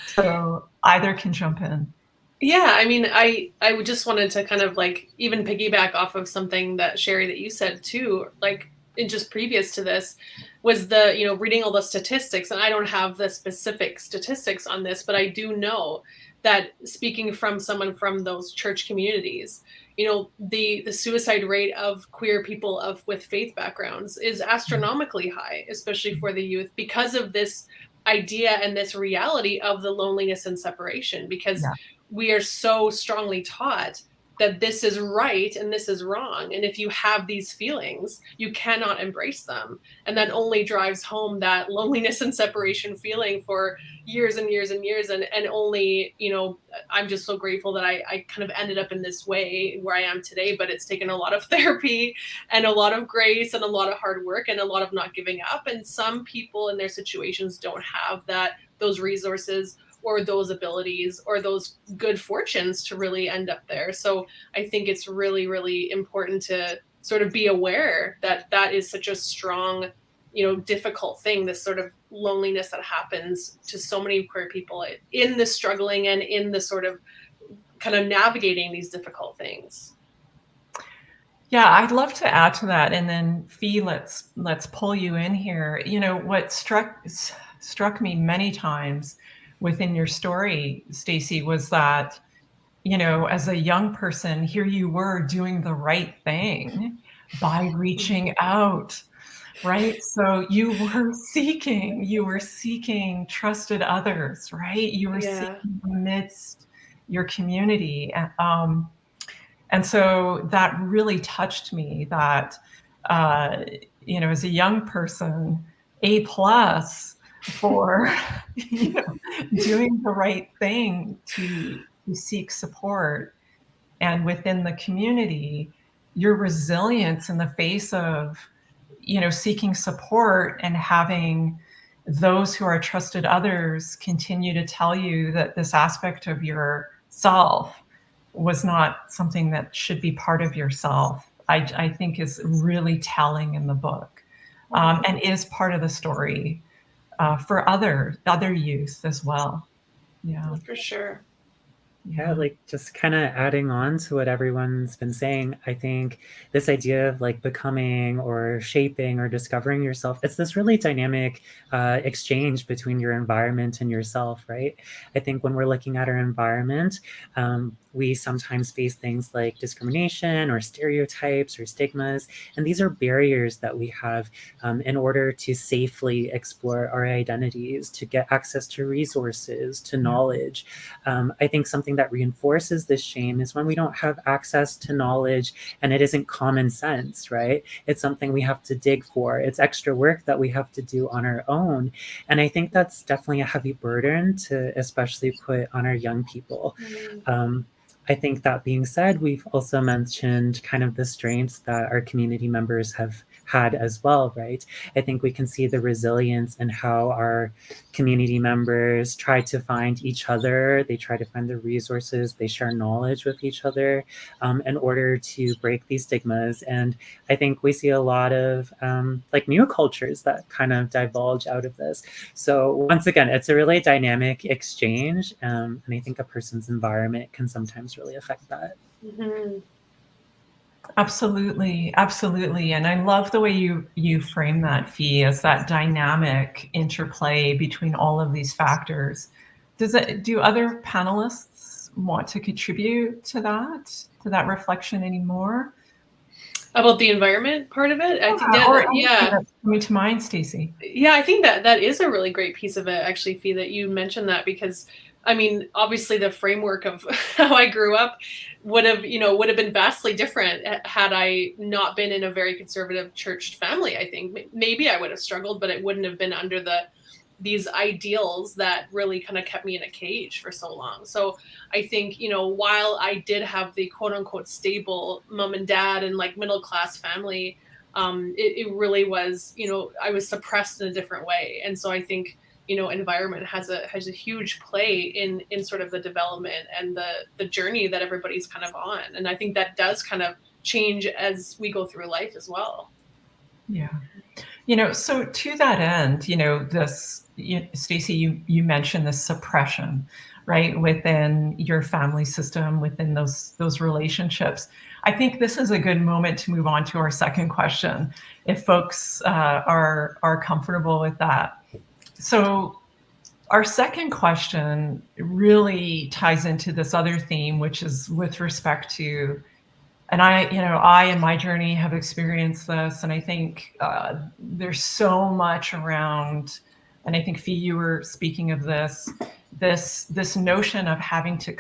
So either can jump in. Yeah, I mean, I would just wanted to kind of like even piggyback off of something that Sherry that you said too, like just previous to this, was the reading all the statistics, and I don't have the specific statistics on this, but I do know that speaking from someone from those church communities, the suicide rate of queer people with faith backgrounds is astronomically high, especially for the youth, because of this idea and this reality of the loneliness and separation, because we are so strongly taught that this is right and this is wrong. And if you have these feelings, you cannot embrace them. And that only drives home that loneliness and separation feeling for years and years and years. And only, I'm just so grateful that I kind of ended up in this way where I am today, but it's taken a lot of therapy and a lot of grace and a lot of hard work and a lot of not giving up. And some people in their situations don't have those resources or those abilities or those good fortunes to really end up there. So I think it's really, really important to sort of be aware that that is such a strong, difficult thing, this sort of loneliness that happens to so many queer people in the struggling and in the sort of kind of navigating these difficult things. Yeah, I'd love to add to that. And then Fee, let's pull you in here. What struck me many times within your story, Stacey, was that, as a young person, here you were doing the right thing by reaching out, right? So you were seeking trusted others, right? You were seeking amidst your community. And so that really touched me that, as a young person, A+ for doing the right thing to seek support. And within the community, your resilience in the face of seeking support and having those who are trusted others continue to tell you that this aspect of yourself was not something that should be part of yourself, I think is really telling in the book, and is part of the story for other youth as well. Yeah, for sure. Yeah, like just kind of adding on to what everyone's been saying, I think this idea of like becoming or shaping or discovering yourself, it's this really dynamic exchange between your environment and yourself, right? I think when we're looking at our environment, we sometimes face things like discrimination or stereotypes or stigmas. And these are barriers that we have in order to safely explore our identities, to get access to resources, to knowledge. I think something that reinforces this shame is when we don't have access to knowledge and it isn't common sense, right? It's something we have to dig for. It's extra work that we have to do on our own. And I think that's definitely a heavy burden to especially put on our young people. I think that being said, we've also mentioned kind of the strengths that our community members have had as well, right? I think we can see the resilience in how our community members try to find each other. They try to find the resources. They share knowledge with each other in order to break these stigmas. And I think we see a lot of like new cultures that kind of divulge out of this. So once again, it's a really dynamic exchange. And I think a person's environment can sometimes really affect that. Mm-hmm. Absolutely. And I love the way you frame that, Fee, as that dynamic interplay between all of these factors. Do other panelists want to contribute to that reflection anymore? About the environment part of it? I think that's coming to mind, Stacey. Yeah, I think that is a really great piece of it, actually, Fee, that you mentioned that, because I mean, obviously the framework of how I grew up would have been vastly different had I not been in a very conservative church family. I think maybe I would have struggled, but it wouldn't have been under these ideals that really kind of kept me in a cage for so long. So I think, you know, while I did have the quote unquote stable mom and dad and like middle class family, it really was, you know, I was suppressed in a different way. And so I think, you know, environment has a huge play in sort of the development and the journey that everybody's kind of on. And I think that does kind of change as we go through life as well. Yeah. You know, so to that end, you know, Stacey, you mentioned this suppression, right, within your family system, within those relationships. I think this is a good moment to move on to our second question, if folks are comfortable with that. So our second question really ties into this other theme, which is with respect to, and I in my journey have experienced this, and I think there's so much around, and I think Fee, you were speaking of this notion of having to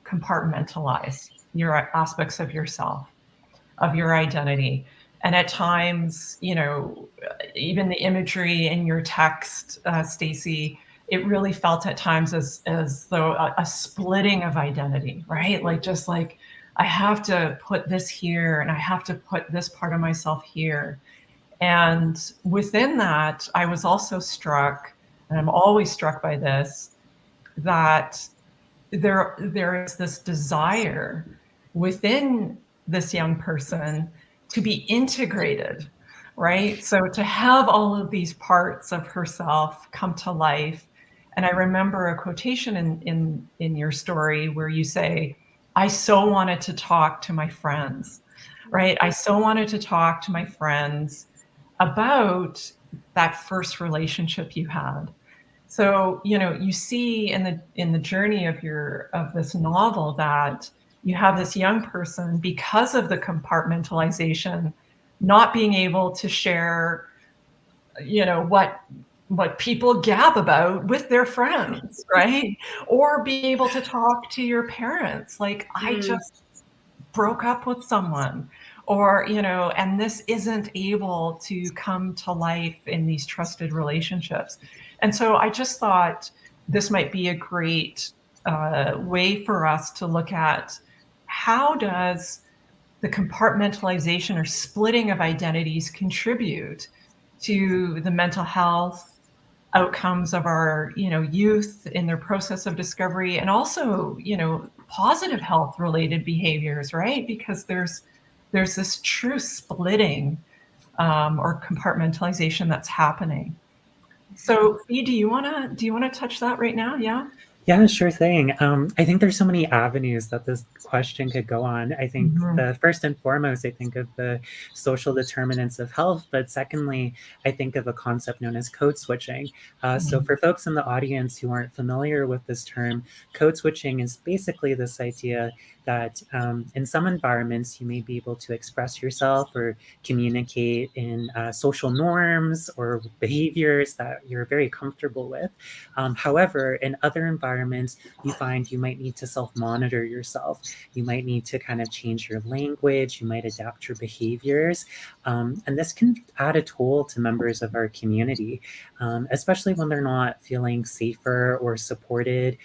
compartmentalize your aspects of yourself, of your identity. And at times, you know, even the imagery in your text, Stacey, it really felt at times as though a splitting of identity, right? Like just like I have to put this here and I have to put this part of myself here. And within that, I was also struck, and I'm always struck by this, that there is this desire within this young person to be integrated, right? So to have all of these parts of herself come to life. And I remember a quotation in your story where you say, I so wanted to talk to my friends, right? I so wanted to talk to my friends about that first relationship you had. So, you know, you see in the journey of this novel that you have this young person, because of the compartmentalization, not being able to share, you know, what people gab about with their friends, right? Or be able to talk to your parents, like, I just broke up with someone, or, you know, and this isn't able to come to life in these trusted relationships. And so I just thought this might be a great way for us to look at, how does the compartmentalization or splitting of identities contribute to the mental health outcomes of our, you know, youth in their process of discovery, and also, you know, positive health related behaviors, right? Because there's this true splitting or compartmentalization that's happening. So Fee, do you want to touch that right now? Yeah. Yeah, sure thing. I think there's so many avenues that this question could go on. I think the first and foremost, I think of the social determinants of health, but secondly, I think of a concept known as code switching. So for folks in the audience who aren't familiar with this term, code switching is basically this idea that in some environments, you may be able to express yourself or communicate in social norms or behaviors that you're very comfortable with. However, in other environments, you find you might need to self-monitor yourself. You might need to kind of change your language. You might adapt your behaviors. And this can add a toll to members of our community, especially when they're not feeling safer or supported.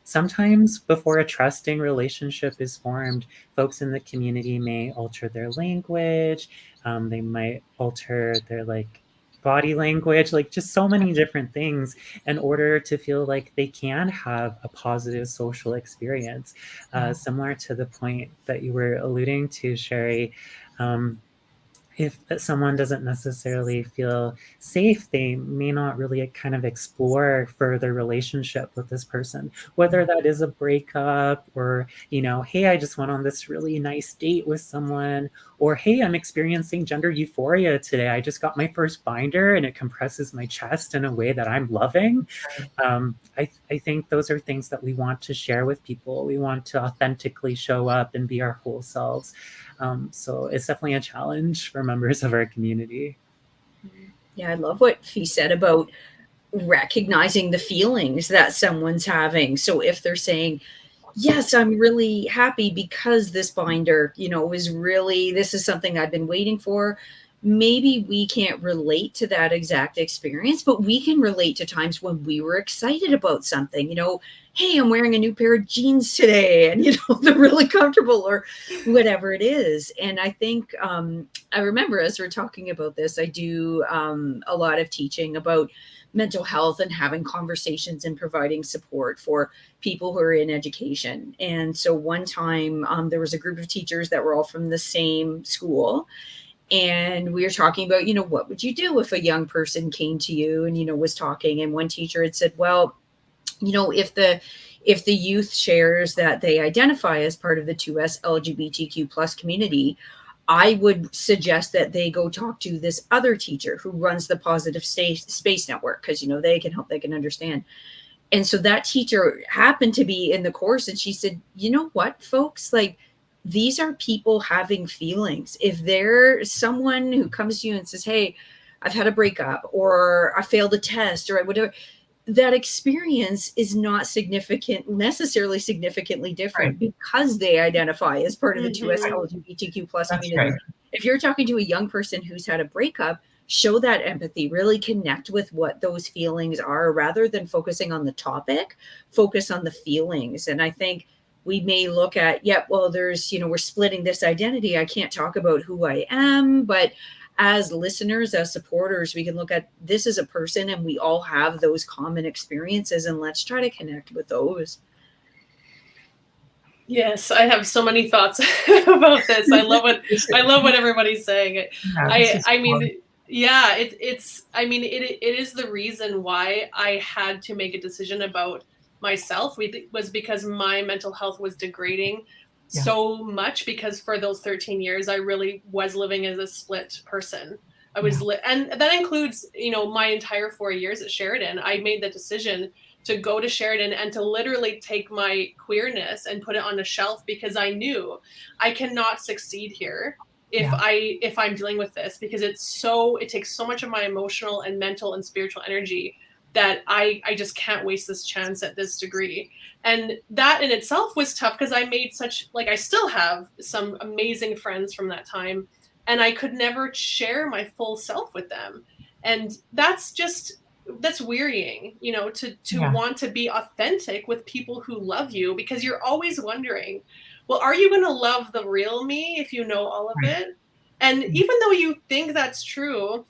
Sometimes before a trusting relationship is formed, folks in the community may alter their language. They might alter their body language, like just so many different things in order to feel like they can have a positive social experience. Similar to the point that you were alluding to, Sherry, if someone doesn't necessarily feel safe, they may not really kind of explore further relationship with this person, whether that is a breakup or, you know, hey, I just went on this really nice date with someone, or hey, I'm experiencing gender euphoria today. I just got my first binder and it compresses my chest in a way that I'm loving. I think those are things that we want to share with people. We want to authentically show up and be our whole selves. So it's definitely a challenge for members of our community. Yeah, I love what Fee said about recognizing the feelings that someone's having. So if they're saying, yes, I'm really happy because this binder, you know, is really, this is something I've been waiting for, maybe we can't relate to that exact experience, but we can relate to times when we were excited about something, hey, I'm wearing a new pair of jeans today, and they're really comfortable, or whatever it is. And I think I remember, as we're talking about this, I do a lot of teaching about mental health and having conversations and providing support for people who are in education. And so one time there was a group of teachers that were all from the same school, and we were talking about, what would you do if a young person came to you and, was talking. And one teacher had said, well, if the youth shares that they identify as part of the 2S LGBTQ plus community, I would suggest that they go talk to this other teacher who runs the Positive Space Network, because, they can help, they can understand. And so that teacher happened to be in the course, and she said, you know what, folks, like, these are people having feelings. If there's someone who comes to you and says, hey, I've had a breakup, or I failed a test, or whatever, that experience is not necessarily significantly different, Right. because they identify as part of the 2S Mhm. LGBTQ plus That's community. right. If you're talking to a young person who's had a breakup, show that empathy, really connect with what those feelings are, rather than focusing on the topic, focus on the feelings. And I think we may look at, there's, we're splitting this identity, I can't talk about who I am, but as listeners, as supporters, we can look at this as a person, and we all have those common experiences, and let's try to connect with those. Yes, I have so many thoughts about this. I love what everybody's saying. I mean, yeah, it is the reason why I had to make a decision about myself. Was because my mental health was degrading so much, because for those 13 years I really was living as a split person. I was and that includes, my entire 4 years at Sheridan. I made the decision to go to Sheridan and to literally take my queerness and put it on a shelf, because I knew I cannot succeed here if I'm dealing with this, because it takes so much of my emotional and mental and spiritual energy that I just can't waste this chance at this degree. And that in itself was tough, because I made I still have some amazing friends from that time, and I could never share my full self with them. And that's wearying, to want to be authentic with people who love you, because you're always wondering, well, are you going to love the real me if you know all of it? And even though you think that's true,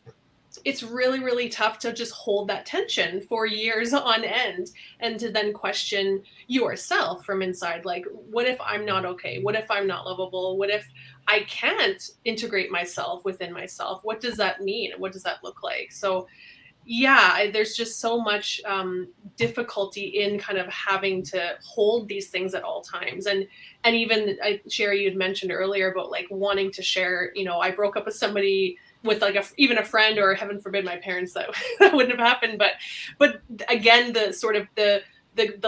it's really, really tough to just hold that tension for years on end, and to then question yourself from inside. Like, what if I'm not okay? What if I'm not lovable? What if I can't integrate myself within myself? What does that mean? What does that look like? So there's just so much difficulty in kind of having to hold these things at all times. And even Sherry, you'd mentioned earlier about like wanting to share, I broke up with somebody, with like even a friend, or heaven forbid my parents, that wouldn't have happened. But again, the sort of the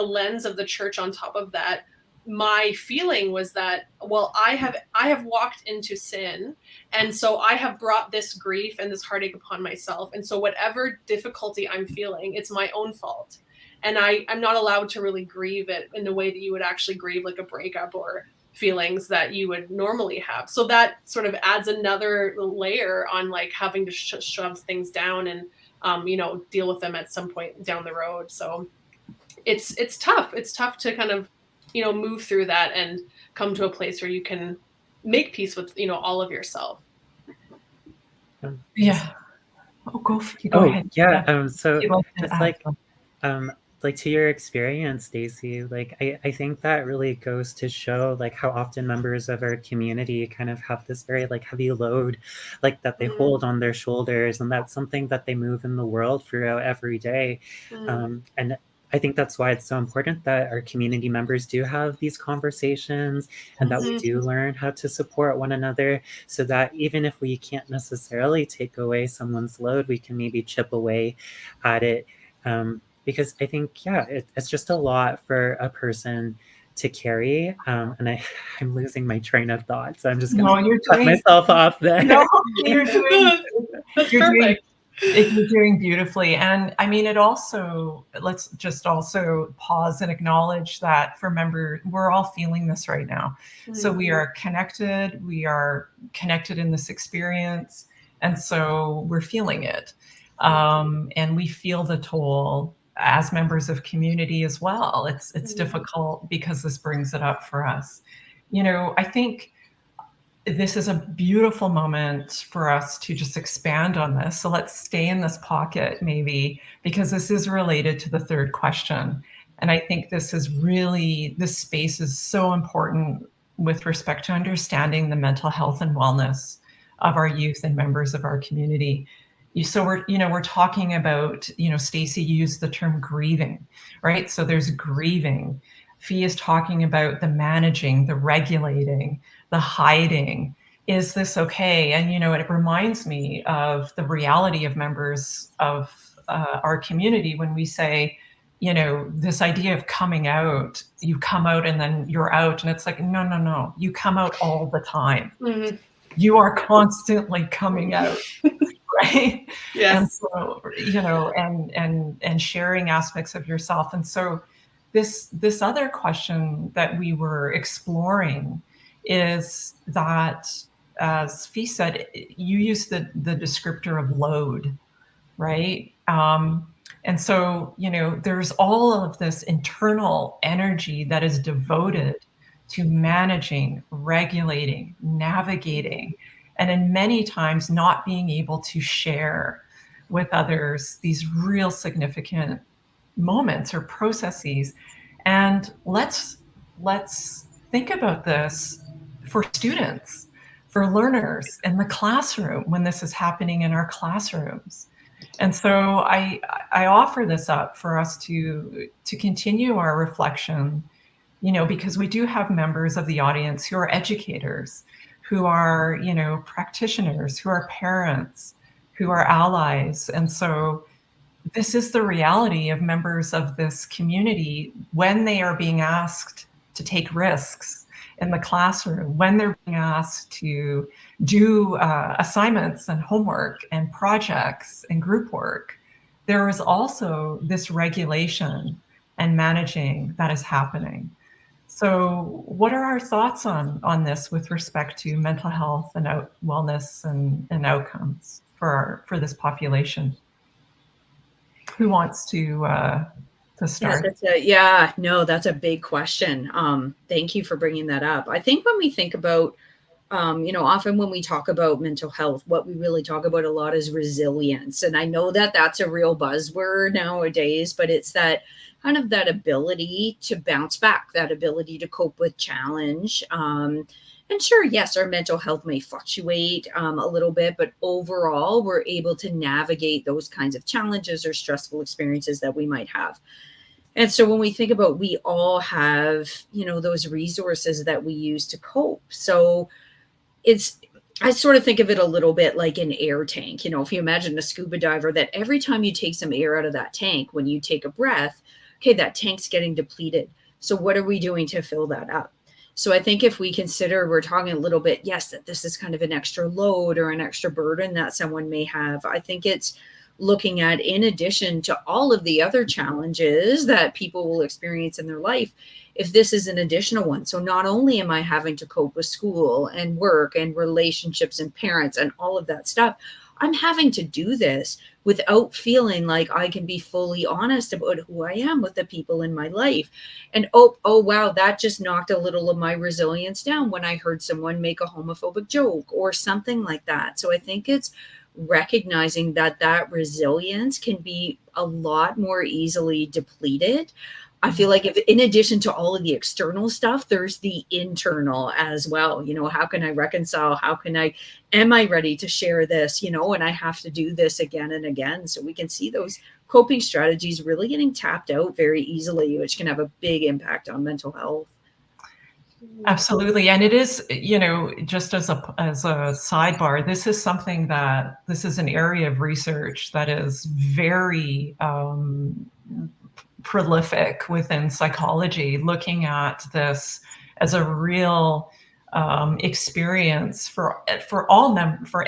lens of the church on top of that, my feeling was that, well, I have walked into sin, and so I have brought this grief and this heartache upon myself, and so whatever difficulty I'm feeling, it's my own fault, and I'm not allowed to really grieve it in the way that you would actually grieve like a breakup or feelings that you would normally have. So that sort of adds another layer on like having to shove things down and deal with them at some point down the road. So it's tough. It's tough to kind of move through that and come to a place where you can make peace with all of yourself. Go ahead. So just like to your experience, Stacey, like I think that really goes to show like how often members of our community kind of have this very like heavy load, like that they hold on their shoulders, and that's something that they move in the world throughout every day. And I think that's why it's so important that our community members do have these conversations, and that we do learn how to support one another, so that even if we can't necessarily take away someone's load, we can maybe chip away at it. Because I think, it's just a lot for a person to carry. And I'm losing my train of thought, so I'm just going to cut myself off there. No, you're doing, that's perfect. You're doing beautifully. And I mean, let's just also pause and acknowledge that we're all feeling this right now. So we are connected in this experience. And so we're feeling it. And we feel the toll as members of community as well. It's difficult because this brings it up for us. I think this is a beautiful moment for us to just expand on this. So let's stay in this pocket maybe, because this is related to the third question. And I think this space is so important with respect to understanding the mental health and wellness of our youth and members of our community. So we're talking about, Stacey used the term grieving, right? So there's grieving. Fee is talking about the managing, the regulating, the hiding. Is this okay? And it reminds me of the reality of members of our community when we say, this idea of coming out, you come out and then you're out, and it's like, no, you come out all the time. Mm-hmm. You are constantly coming out. Right. Yes. And so, and sharing aspects of yourself. And so this other question that we were exploring is that, as Fee said, you use the descriptor of load, right? And so, there's all of this internal energy that is devoted to managing, regulating, navigating, and in many times not being able to share with others these real significant moments or processes. And let's think about this for students, for learners in the classroom when this is happening in our classrooms. And so I offer this up for us to continue our reflection, because we do have members of the audience who are educators, who are, practitioners, who are parents, who are allies. And so this is the reality of members of this community when they are being asked to take risks in the classroom, when they're being asked to do assignments and homework and projects and group work. There is also this regulation and managing that is happening. So what are our thoughts on this with respect to mental health and wellness and outcomes for this population? Who wants to start? That's a big question. Thank you for bringing that up. I think when we think about, often when we talk about mental health, what we really talk about a lot is resilience. And I know that that's a real buzzword nowadays, but it's that kind of that ability to bounce back, that ability to cope with challenge. And sure, yes, our mental health may fluctuate a little bit, but overall, we're able to navigate those kinds of challenges or stressful experiences that we might have. And so when we think about, we all have, those resources that we use to cope. So I sort of think of it a little bit like an air tank. If you imagine a scuba diver, that every time you take some air out of that tank, when you take a breath, okay, that tank's getting depleted. So what are we doing to fill that up? So I think if we consider, we're talking a little bit, yes, that this is kind of an extra load or an extra burden that someone may have. I think it's looking at, in addition to all of the other challenges that people will experience in their life, if this is an additional one. So not only am I having to cope with school and work and relationships and parents and all of that stuff, I'm having to do this without feeling like I can be fully honest about who I am with the people in my life. And oh wow, that just knocked a little of my resilience down when I heard someone make a homophobic joke or something like that. So I think it's recognizing that resilience can be a lot more easily depleted. I feel like if, in addition to all of the external stuff, there's the internal as well. How can I reconcile? Am I ready to share this? And I have to do this again and again. So we can see those coping strategies really getting tapped out very easily, which can have a big impact on mental health. Absolutely. And it is, just as a sidebar, this is an area of research that is very prolific within psychology, looking at this as a real experience for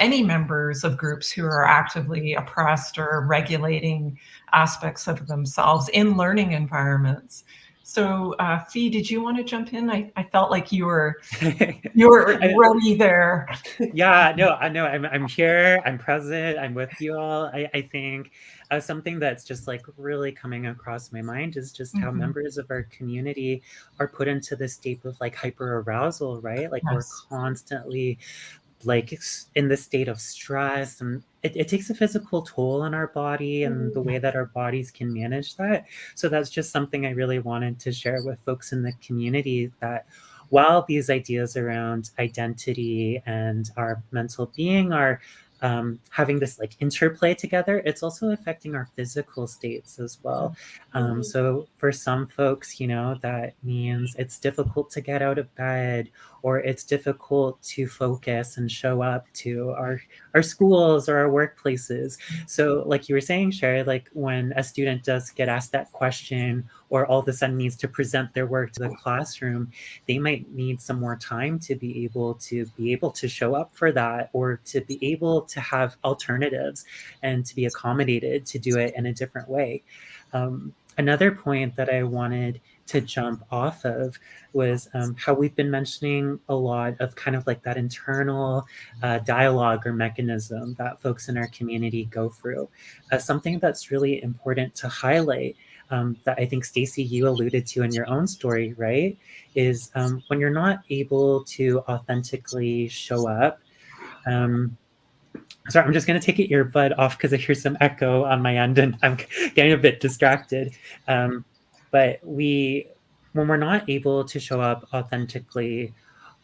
any members of groups who are actively oppressed or regulating aspects of themselves in learning environments. So, Fee, did you want to jump in? I felt like you were ready there. Yeah, no, I know I'm here, I'm present, I'm with you all. I think something that's just like really coming across my mind is just how members of our community are put into this state of like hyper arousal, right? Like we're Yes. constantly like in the state of stress, and it takes a physical toll on our body and the way that our bodies can manage that. So that's just something I really wanted to share with folks in the community, that while these ideas around identity and our mental being are having this like interplay together, it's also affecting our physical states as well. So for some folks, you know, that means it's difficult to get out of bed, or it's difficult to focus and show up to our schools or our workplaces. So like you were saying, Sherry, like when a student does get asked that question, or all of a sudden needs to present their work to the classroom, they might need some more time to be able to show up for that, or to be able to have alternatives and to be accommodated to do it in a different way. Another point that I wanted to jump off of was how we've been mentioning a lot of kind of like that internal dialogue or mechanism that folks in our community go through. Something that's really important to highlight, that I think, Stacey, you alluded to in your own story, right, is when you're not able to authentically show up. Sorry, I'm just going to take your earbud off because I hear some echo on my end and I'm getting a bit distracted. But when we're not able to show up authentically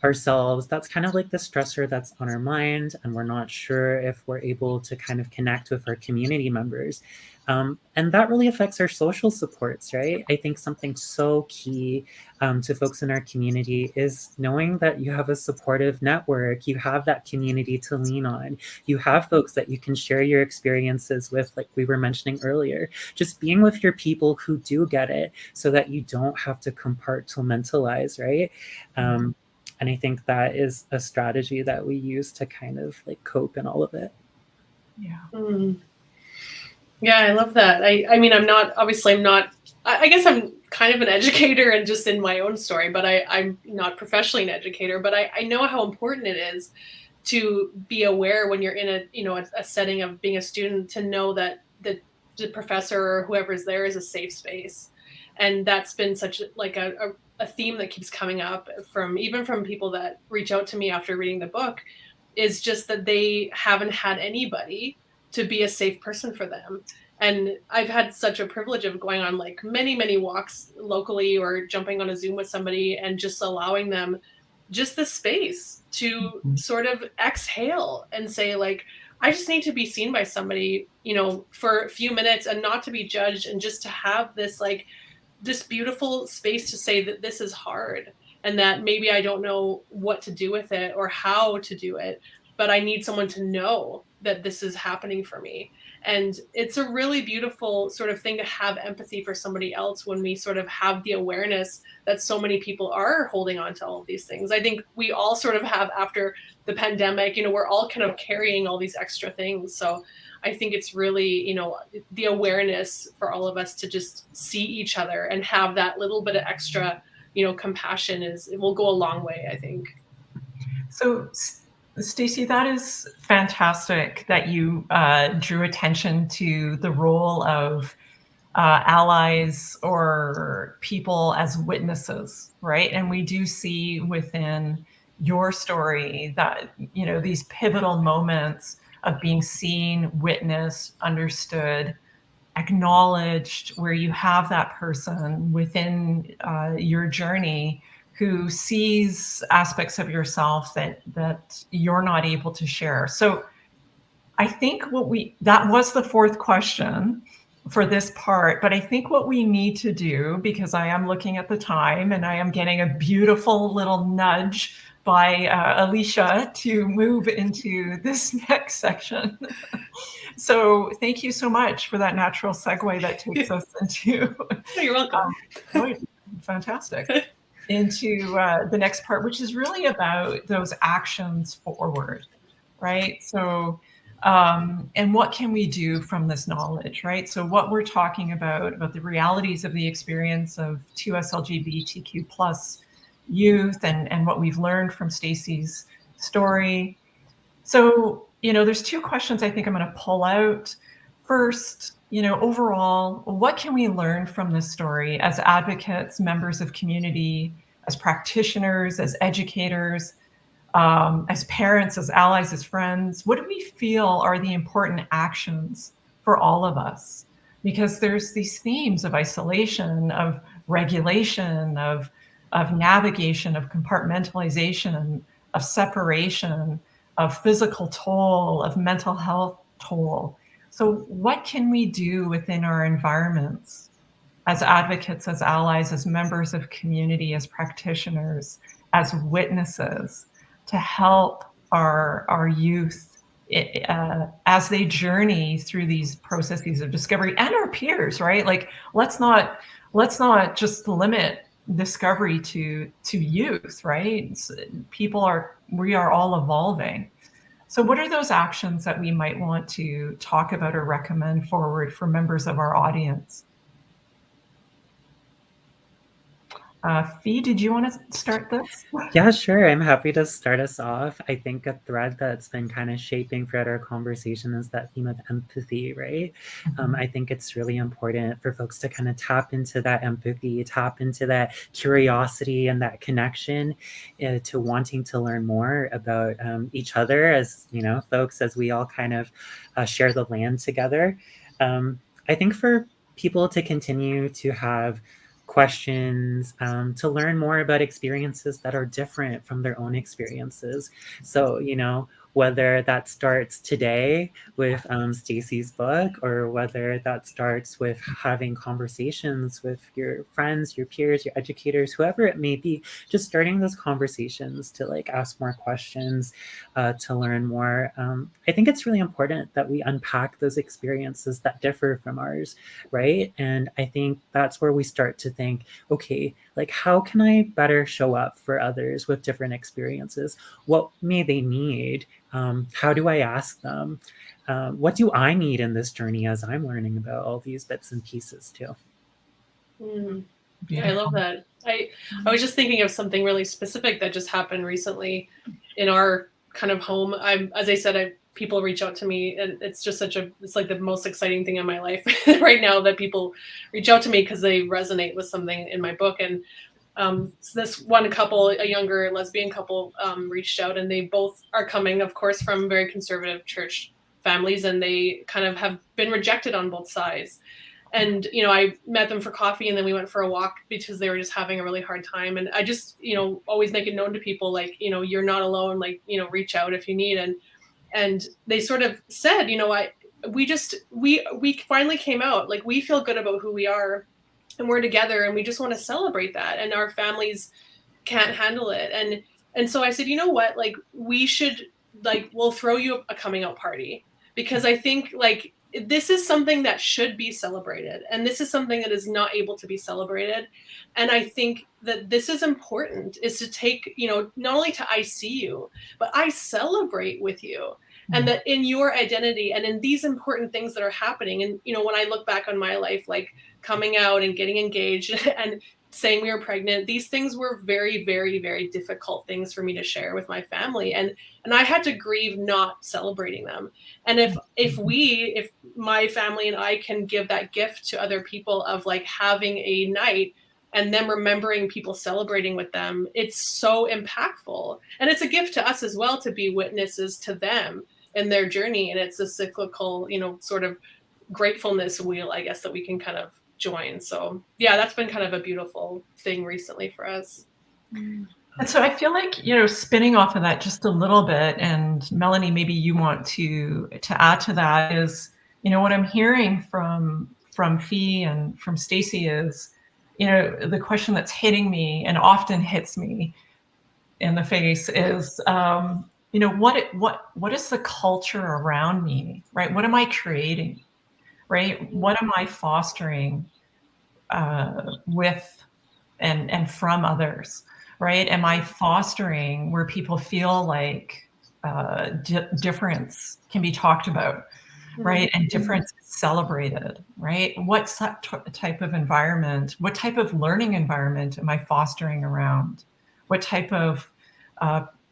ourselves, that's kind of like the stressor that's on our mind, and we're not sure if we're able to kind of connect with our community members. And that really affects our social supports, right? I think something so key to folks in our community is knowing that you have a supportive network, you have that community to lean on, you have folks that you can share your experiences with, like we were mentioning earlier. Just being with your people who do get it, so that you don't have to compartmentalize, right? And I think that is a strategy that we use to kind of like cope in all of it. Yeah. Yeah, I love that. I mean, I'm not, I guess I'm kind of an educator and just in my own story, but I'm not professionally an educator, but I know how important it is to be aware when you're in a setting of being a student, to know that the professor or whoever is there is a safe space. And that's been such like a theme that keeps coming up even from people that reach out to me after reading the book, is just that they haven't had anybody to be a safe person for them. And I've had such a privilege of going on like many walks locally, or jumping on a Zoom with somebody and just allowing them just the space to sort of exhale and say, like, I just need to be seen by somebody, for a few minutes, and not to be judged, and just to have this this beautiful space to say that this is hard, and that maybe I don't know what to do with it or how to do it, but I need someone to know that this is happening for me. And it's a really beautiful sort of thing to have empathy for somebody else when we sort of have the awareness that so many people are holding on to all of these things. I think we all sort of have, after the pandemic, we're all kind of carrying all these extra things. So I think it's really, the awareness for all of us to just see each other and have that little bit of extra, compassion it will go a long way, I think. So, Stacey, that is fantastic that you drew attention to the role of allies or people as witnesses, right? And we do see within your story that, these pivotal moments of being seen, witnessed, understood, acknowledged, where you have that person within your journey who sees aspects of yourself that you're not able to share. So I think that was the fourth question for this part, but I think what we need to do, because I am looking at the time and I am getting a beautiful little nudge by Alicia to move into this next section. So thank you so much for that natural segue that takes us into. You're welcome. Fantastic. Into the next part, which is really about those actions forward, right? So And what can we do from this knowledge, right? So what we're talking about the realities of the experience of 2S LGBTQ plus youth and what we've learned from Stacey's story. So, there's two questions I think I'm going to pull out. First, overall, what can we learn from this story as advocates, members of community, as practitioners, as educators, as parents, as allies, as friends? What do we feel are the important actions for all of us? Because there's these themes of isolation, of regulation, of navigation, of compartmentalization, of separation, of physical toll, of mental health toll. So what can we do within our environments as advocates, as allies, as members of community, as practitioners, as witnesses to help our youth as they journey through these processes of discovery, and our peers, right? Like, let's not just limit discovery to youth, right? We are all evolving. So what are those actions that we might want to talk about or recommend forward for members of our audience? Fee, did you want to start this? Yeah, sure. I'm happy to start us off. I think a thread that's been kind of shaping throughout our conversation is that theme of empathy, right? I think it's really important for folks to kind of tap into that empathy, tap into that curiosity and that connection to wanting to learn more about each other as, folks, as we all kind of share the land together. I think for people to continue to have questions, to learn more about experiences that are different from their own experiences. So, whether that starts today with Stacey's book, or whether that starts with having conversations with your friends, your peers, your educators, whoever it may be, just starting those conversations to like ask more questions, to learn more. I think it's really important that we unpack those experiences that differ from ours, right? And I think that's where we start to think, okay, like, how can I better show up for others with different experiences? What may they need? How do I ask them? What do I need in this journey as I'm learning about all these bits and pieces too? I love that. I was just thinking of something really specific that just happened recently in our kind of home. As I said, people reach out to me, and it's just it's like the most exciting thing in my life right now that people reach out to me because they resonate with something in my book. And so this one couple, a younger lesbian couple, reached out, and they both are coming, of course, from very conservative church families, and they kind of have been rejected on both sides. And, I met them for coffee, and then we went for a walk because they were just having a really hard time. And I just, always make it known to people, like, you're not alone, like, reach out if you need. And they sort of said, we finally came out, like, we feel good about who we are, and we're together, and we just want to celebrate that. And our families can't handle it. And so I said, you know what, like, we should, like, we'll throw you a coming out party, because I think, like, this is something that should be celebrated, and this is something that is not able to be celebrated. And I think that this is important, is to take, not only to I see you, but I celebrate with you, and that in your identity and in these important things that are happening. And, when I look back on my life, like coming out and getting engaged and saying we were pregnant, these things were very, very, very difficult things for me to share with my family. And I had to grieve not celebrating them. And if my family and I can give that gift to other people of like having a night and them remembering people celebrating with them, it's so impactful. And it's a gift to us as well to be witnesses to them in their journey. And it's a cyclical, sort of gratefulness wheel, I guess, that we can kind of join. So yeah, that's been kind of a beautiful thing recently for us. And so I feel like, spinning off of that just a little bit, and Melanie, maybe you want to add to that, is, what I'm hearing from Fee and from Stacey is, the question that's hitting me and often hits me in the face is, what is the culture around me, right? What am I creating, right? What am I fostering with and from others, right? Am I fostering where people feel like difference can be talked about, right? And difference is celebrated, right? What type of environment, what type of learning environment am I fostering around? What type of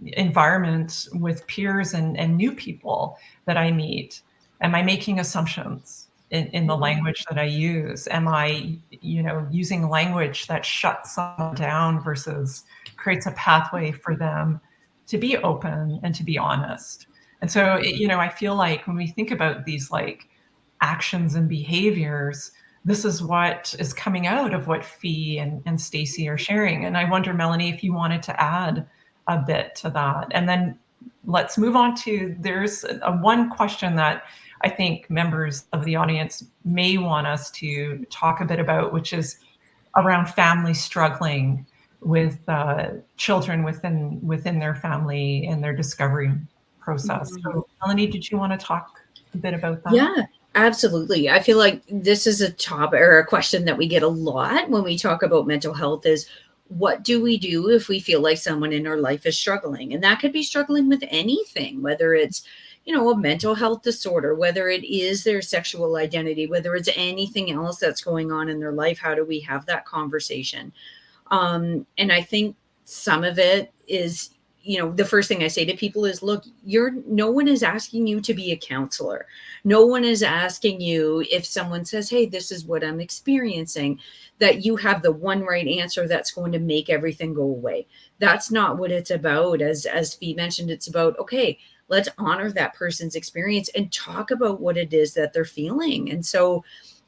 environment with peers and new people that I meet? Am I making assumptions in the language that I use? Am I, using language that shuts someone down versus creates a pathway for them to be open and to be honest? And so, I feel like when we think about these like actions and behaviors, this is what is coming out of what Fee and Stacey are sharing. And I wonder, Melanie, if you wanted to add a bit to that. And then let's move on to, there's one question that I think members of the audience may want us to talk a bit about, which is around families struggling with children within their family and their discovery process. So, Melanie, did you want to talk a bit about that? Yeah, absolutely. I feel like this is a topic or a question that we get a lot when we talk about mental health is, what do we do if we feel like someone in our life is struggling? And that could be struggling with anything, whether it's, a mental health disorder, whether it is their sexual identity, whether it's anything else that's going on in their life. How do we have that conversation? And I think some of it is, the first thing I say to people is, look, no one is asking you to be a counselor. No one is asking you, if someone says, hey, this is what I'm experiencing, that you have the one right answer that's going to make everything go away. That's not what it's about. As Fee mentioned, it's about, okay, let's honor that person's experience and talk about what it is that they're feeling. And so,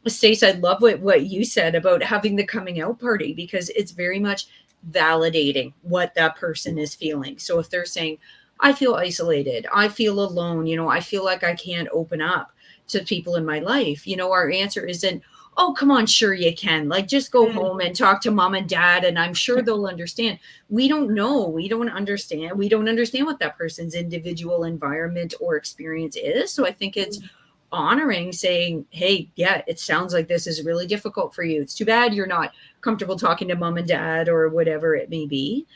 Stace, I love what you said about having the coming out party, because it's very much validating what that person is feeling. So if they're saying, I feel isolated, I feel alone, I feel like I can't open up to people in my life, our answer isn't, oh, come on, sure you can. Like, just go home and talk to mom and dad, and I'm sure they'll understand. We don't know. We don't understand. We don't understand what that person's individual environment or experience is. So I think it's honoring, saying, hey, yeah, it sounds like this is really difficult for you. It's too bad you're not comfortable talking to mom and dad or whatever it may be.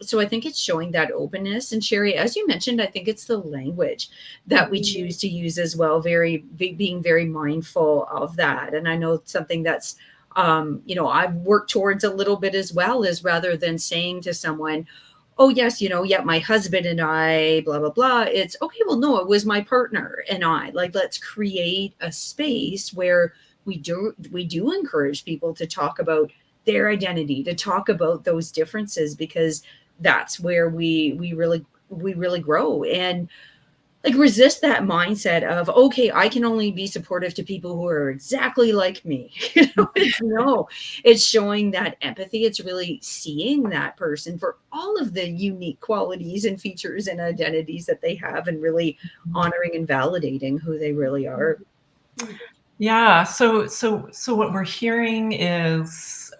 So I think it's showing that openness. And Sherry, as you mentioned, I think it's the language that we choose to use as well, being very mindful of that. And I know something that's, I've worked towards a little bit as well, is rather than saying to someone, oh yes, yeah, my husband and I, blah, blah, blah. It's okay. Well, no, it was my partner and I. Like, let's create a space where we do encourage people to talk about their identity, to talk about those differences, because that's where we really grow. And like, resist that mindset of, okay, I can only be supportive to people who are exactly like me. It's showing that empathy. It's really seeing that person for all of the unique qualities and features and identities that they have, and really honoring and validating who they really are. Yeah. So what we're hearing is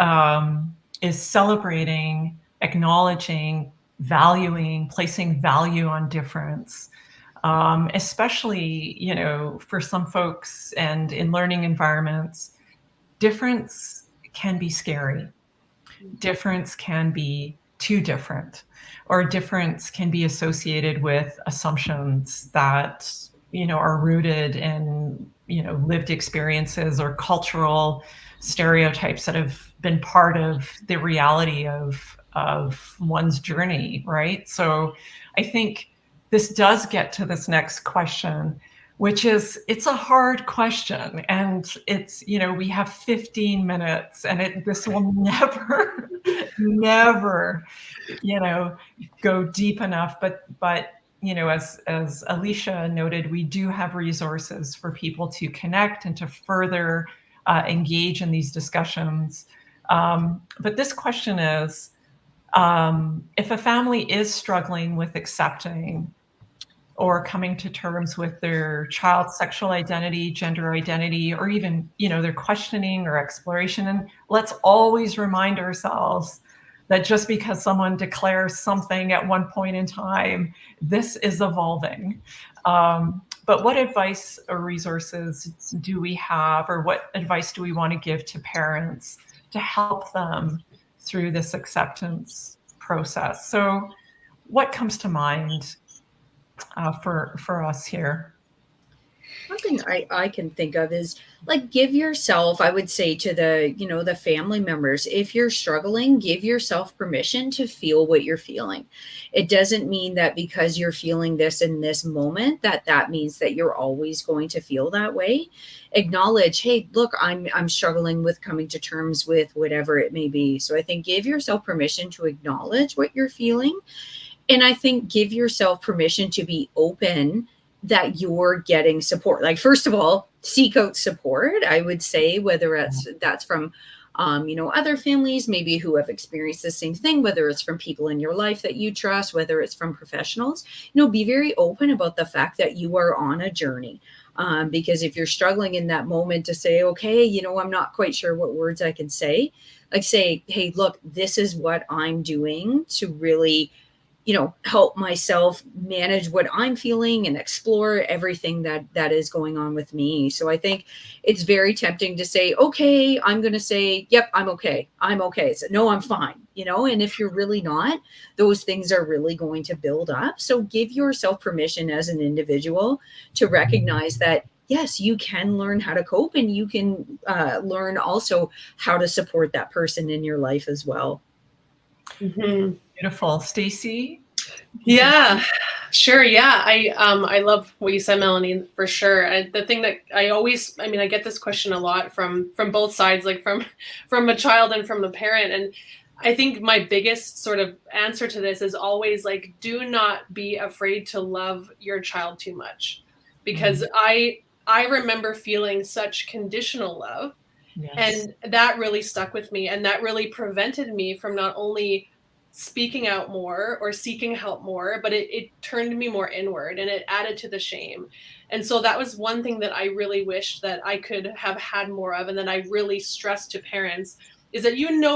celebrating, acknowledging, valuing, placing value on difference. Especially, for some folks and in learning environments, difference can be scary. Difference can be too different, or difference can be associated with assumptions that, are rooted in, lived experiences or cultural stereotypes that have been part of the reality of one's journey, right? So I think this does get to this next question, which is, it's a hard question, and it's, we have 15 minutes, and this will never, never, go deep enough. But as Alicia noted, we do have resources for people to connect and to further engage in these discussions. But this question is, if a family is struggling with accepting or coming to terms with their child's sexual identity, gender identity, or even, their questioning or exploration. And let's always remind ourselves that just because someone declares something at one point in time, this is evolving. But what advice or resources do we have, or what advice do we want to give to parents to help them through this acceptance process? So what comes to mind? for us here? One thing I can think of is like give yourself, I would say to the, the family members, if you're struggling, give yourself permission to feel what you're feeling. It doesn't mean that because you're feeling this in this moment, that means that you're always going to feel that way. Acknowledge, hey, look, I'm struggling with coming to terms with whatever it may be. So I think give yourself permission to acknowledge what you're feeling. And I think give yourself permission to be open that you're getting support. Like, first of all, seek out support, I would say, whether that's from other families maybe who have experienced the same thing, whether it's from people in your life that you trust, whether it's from professionals. Be very open about the fact that you are on a journey. Because if you're struggling in that moment to say, okay, I'm not quite sure what words I can say, like say, hey, look, this is what I'm doing to really help myself manage what I'm feeling and explore everything that is going on with me. So I think it's very tempting to say, okay, I'm going to say, yep, I'm okay. I'm okay. So no, I'm fine. And if you're really not, those things are really going to build up. So give yourself permission as an individual to recognize that, yes, you can learn how to cope, and you can learn also how to support that person in your life as well. Mm-hmm. Beautiful. Stacey? Yeah, sure. Yeah. I love what you said, Melanie, for sure. The thing that I get this question a lot from both sides, like from a child and from a parent. And I think my biggest sort of answer to this is always like, do not be afraid to love your child too much, because I remember feeling such conditional love. Yes. And that really stuck with me, and that really prevented me from not only speaking out more or seeking help more, but it turned me more inward, and it added to the shame. And so that was one thing that I really wished that I could have had more of, and then I really stressed to parents, is that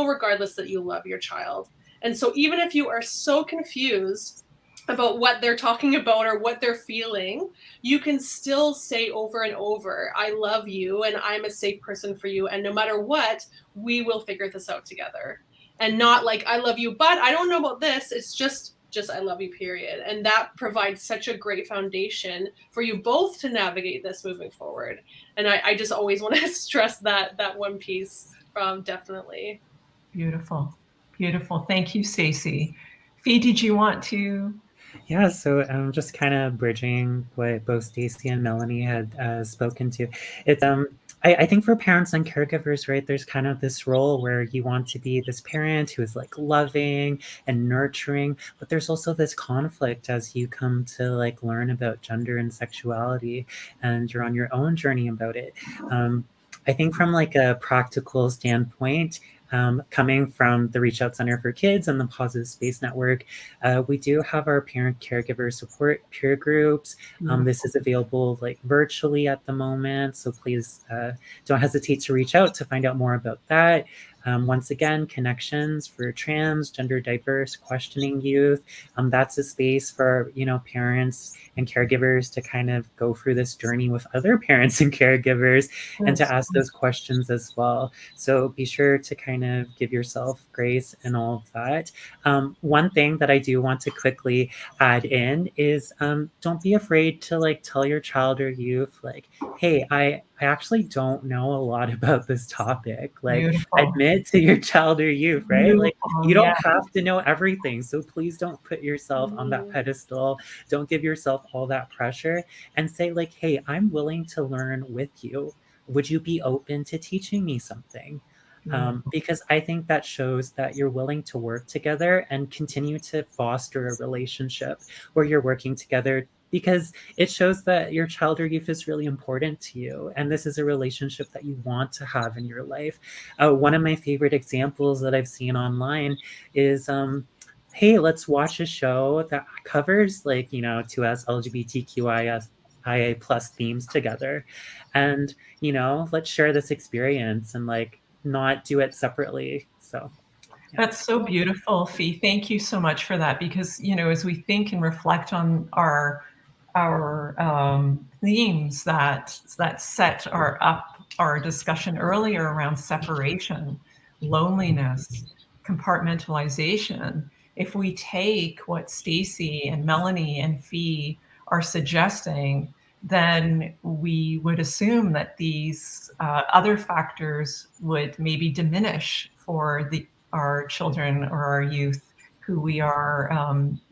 regardless that you love your child. And so even if you are so confused about what they're talking about or what they're feeling, you can still say over and over, I love you and I'm a safe person for you. And no matter what, we will figure this out together. And not like, I love you, but I don't know about this. It's just I love you, period. And that provides such a great foundation for you both to navigate this moving forward. And I just always want to stress that one piece definitely. Beautiful. Beautiful. Thank you, Stacey. Fee, did you want to? Yeah, so just kind of bridging what both Stacey and Melanie had spoken to. It's I think for parents and caregivers, right, there's kind of this role where you want to be this parent who is like loving and nurturing, but there's also this conflict as you come to like learn about gender and sexuality, and you're on your own journey about it. I think from like a practical standpoint, coming from the Reach Out Center for Kids and the Positive Space Network, we do have our parent caregiver support peer groups. This is available like virtually at the moment, so please don't hesitate to reach out to find out more about that. Once again, Connections for Trans, Gender Diverse, Questioning Youth. That's a space for parents and caregivers to kind of go through this journey with other parents and caregivers, and to ask those questions as well. So be sure to kind of give yourself grace and all of that. One thing that I do want to quickly add in is don't be afraid to like tell your child or youth like, hey, I actually don't know a lot about this topic. Like, Beautiful. admit to your child or youth, right? Beautiful. Like, you don't have to know everything. So please don't put yourself on that pedestal. Don't give yourself all that pressure, and say like, hey, I'm willing to learn with you. Would you be open to teaching me something? Because I think that shows that you're willing to work together and continue to foster a relationship where you're working together, because it shows that your child or youth is really important to you. And this is a relationship that you want to have in your life. One of my favorite examples that I've seen online is, hey, let's watch a show that covers like, 2S LGBTQIA plus themes together. And, let's share this experience and like not do it separately. So yeah. That's so beautiful, Fee. Thank you so much for that, because as we think and reflect on our themes that set our discussion earlier around separation, loneliness, compartmentalization. If we take what Stacey and Melanie and Fee are suggesting, then we would assume that these other factors would maybe diminish for our children or our youth who we are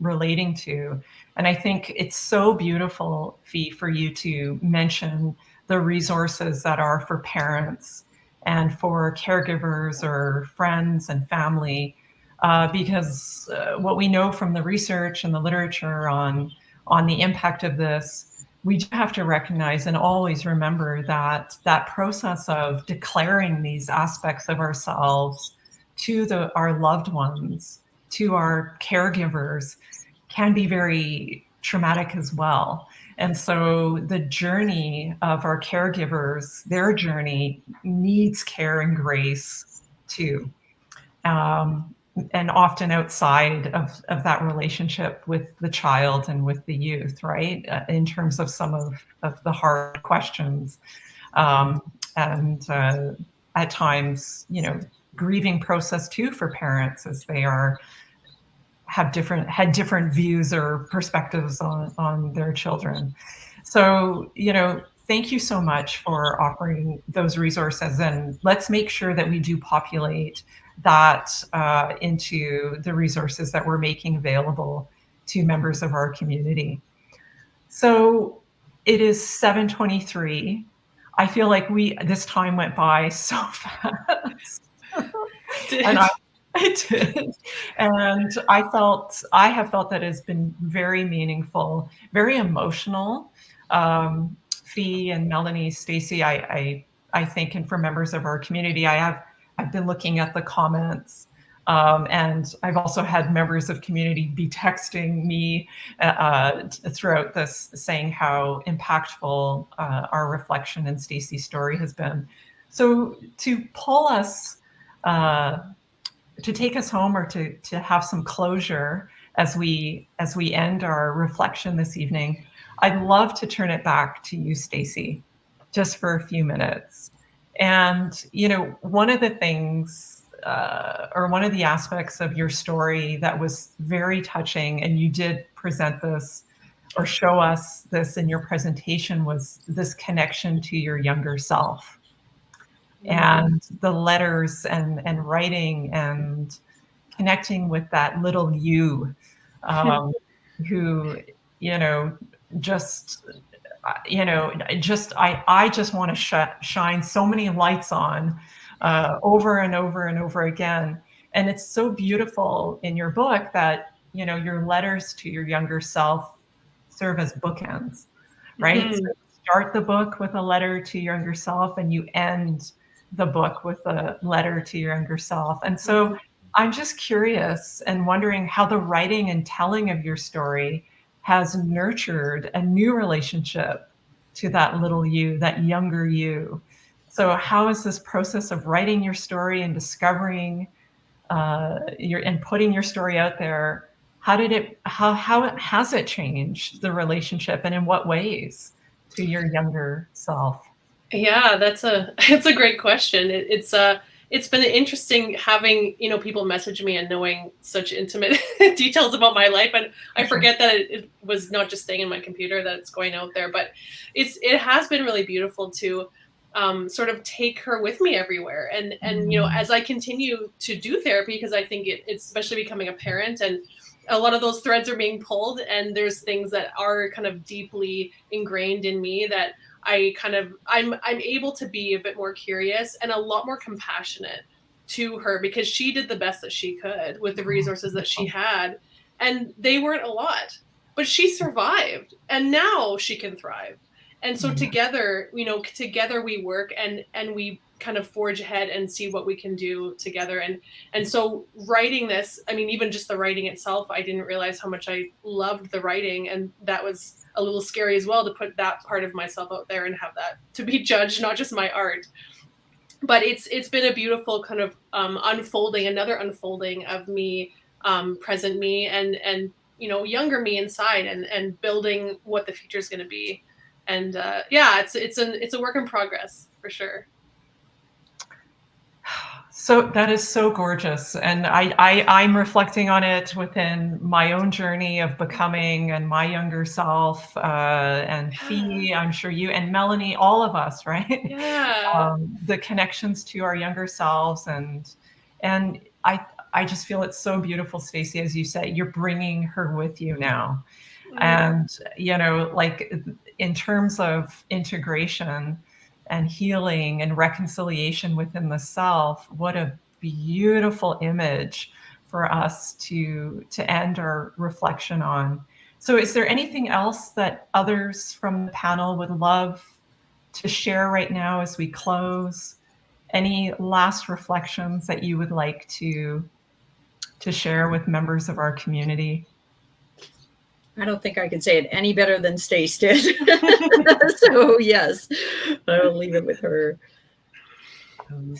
relating to. And I think it's so beautiful, Fee, for you to mention the resources that are for parents and for caregivers or friends and family, because what we know from the research and the literature on the impact of this, we do have to recognize and always remember that that process of declaring these aspects of ourselves to our loved ones, to our caregivers, can be very traumatic as well. And so the journey of our caregivers, their journey needs care and grace too. And often outside of that relationship with the child and with the youth, right? In terms of some of the hard questions. And at times, grieving process too for parents as they had different views or perspectives on their children. So, thank you so much for offering those resources, and let's make sure that we do populate that into the resources that we're making available to members of our community. So it is 7:23. I feel like this time went by so fast. And I did. And I have felt that it's been very meaningful, very emotional. Fee and Melanie, Stacey, I think, and for members of our community, I've been looking at the comments. And I've also had members of community be texting me throughout this saying how impactful our reflection in Stacey's story has been. So to pull us to take us home, or to have some closure as we end our reflection this evening, I'd love to turn it back to you, Stacey, just for a few minutes. And one of the things, or one of the aspects of your story that was very touching, and you did present this or show us this in your presentation, was this connection to your younger self. And the letters and writing and connecting with that little you, who, just, I just want to shine so many lights on over and over and over again. And it's so beautiful in your book that, your letters to your younger self serve as bookends, right? So you start the book with a letter to your younger self, and you end the book with a letter to your younger self. And so I'm just curious and wondering how the writing and telling of your story has nurtured a new relationship to that little you, that younger you. So how is this process of writing your story and discovering and putting your story out there, how has it changed the relationship, and in what ways, to your younger self? Yeah, it's a great question. It's been interesting having people message me and knowing such intimate details about my life, and I forget that it was not just staying in my computer, that it's going out there. But it has been really beautiful to sort of take her with me everywhere, and as I continue to do therapy, because I think it's especially becoming a parent, and a lot of those threads are being pulled, and there's things that are kind of deeply ingrained in me that I'm able to be a bit more curious and a lot more compassionate to her, because she did the best that she could with the resources that she had, and they weren't a lot, but she survived, and now she can thrive. And so together we work, and we kind of forge ahead and see what we can do together. And so writing this, I mean, even just the writing itself, I didn't realize how much I loved the writing, and that was a little scary as well, to put that part of myself out there and have that to be judged, not just my art. But it's been a beautiful kind of another unfolding of me, present me, and younger me inside, and building what the future is going to be. And it's a work in progress for sure. So that is so gorgeous. And I'm reflecting on it within my own journey of becoming and my younger self, and Fee, I'm sure you and Melanie, all of us, right? Yeah. The connections to our younger selves. And I just feel it's so beautiful, Stacey, as you say, you're bringing her with you now. And, like in terms of integration and healing and reconciliation within the self, what a beautiful image for us to end our reflection on. So is there anything else that others from the panel would love to share right now as we close? Any last reflections that you would like to share with members of our community? I don't think I can say it any better than Stace did. So yes, I'll leave it with her.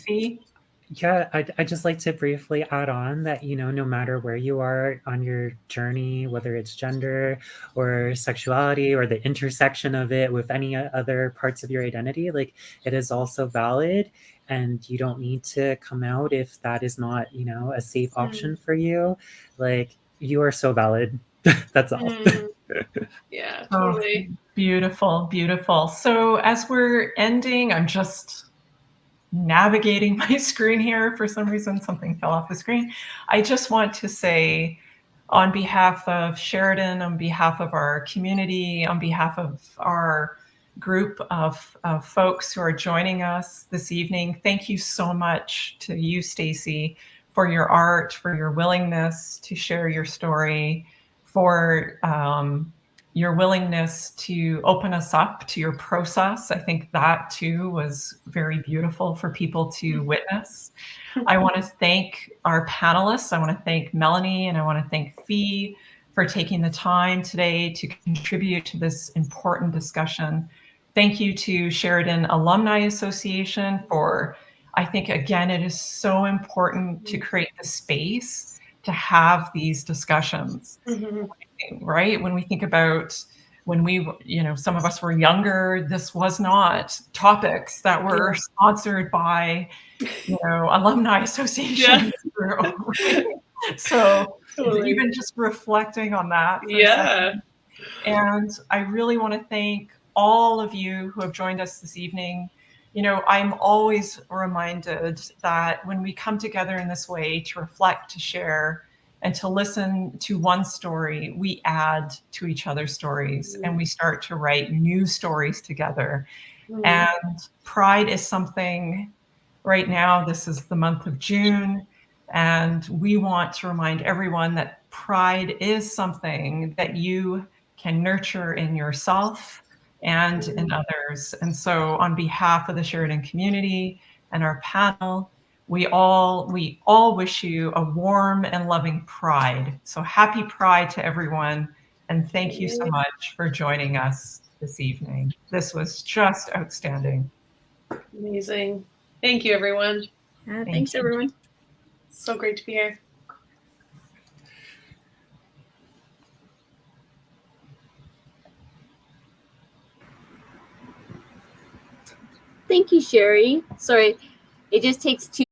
Fee? Yeah, I'd just like to briefly add on that, no matter where you are on your journey, whether it's gender or sexuality or the intersection of it with any other parts of your identity, like it is also valid, and you don't need to come out if that is not, a safe option for you. Like, you are so valid. That's all. Yeah, Oh, totally. beautiful, beautiful. So as we're ending, I'm just navigating my screen here. For some reason, something fell off the screen. I just want to say, on behalf of Sheridan, on behalf of our community, on behalf of our group of folks who are joining us this evening, thank you so much to you, Stacey, for your art, for your willingness to share your story, for your willingness to open us up to your process. I think that too was very beautiful for people to witness. I want to thank our panelists. I want to thank Melanie and I want to thank Fee for taking the time today to contribute to this important discussion. Thank you to Sheridan Alumni Association for, I think, again, it is so important to create the space to have these discussions. Right? When we think about when we, some of us were younger, this was not topics that were sponsored by, alumni associations. Yeah. So Totally. even just reflecting on that for a second. And I really want to thank all of you who have joined us this evening. I'm always reminded that when we come together in this way to reflect, to share, and to listen to one story, we add to each other's stories and we start to write new stories together. And pride is something, right now, this is the month of June, and we want to remind everyone that pride is something that you can nurture in yourself and in others. And so on behalf of the Sheridan community and our panel, we all wish you a warm and loving Pride. So happy Pride to everyone. And thank you so much for joining us this evening. This was just outstanding. Amazing. Thank you, everyone. Thanks, everyone. So great to be here. Thank you, Sherry. Sorry, it just takes 2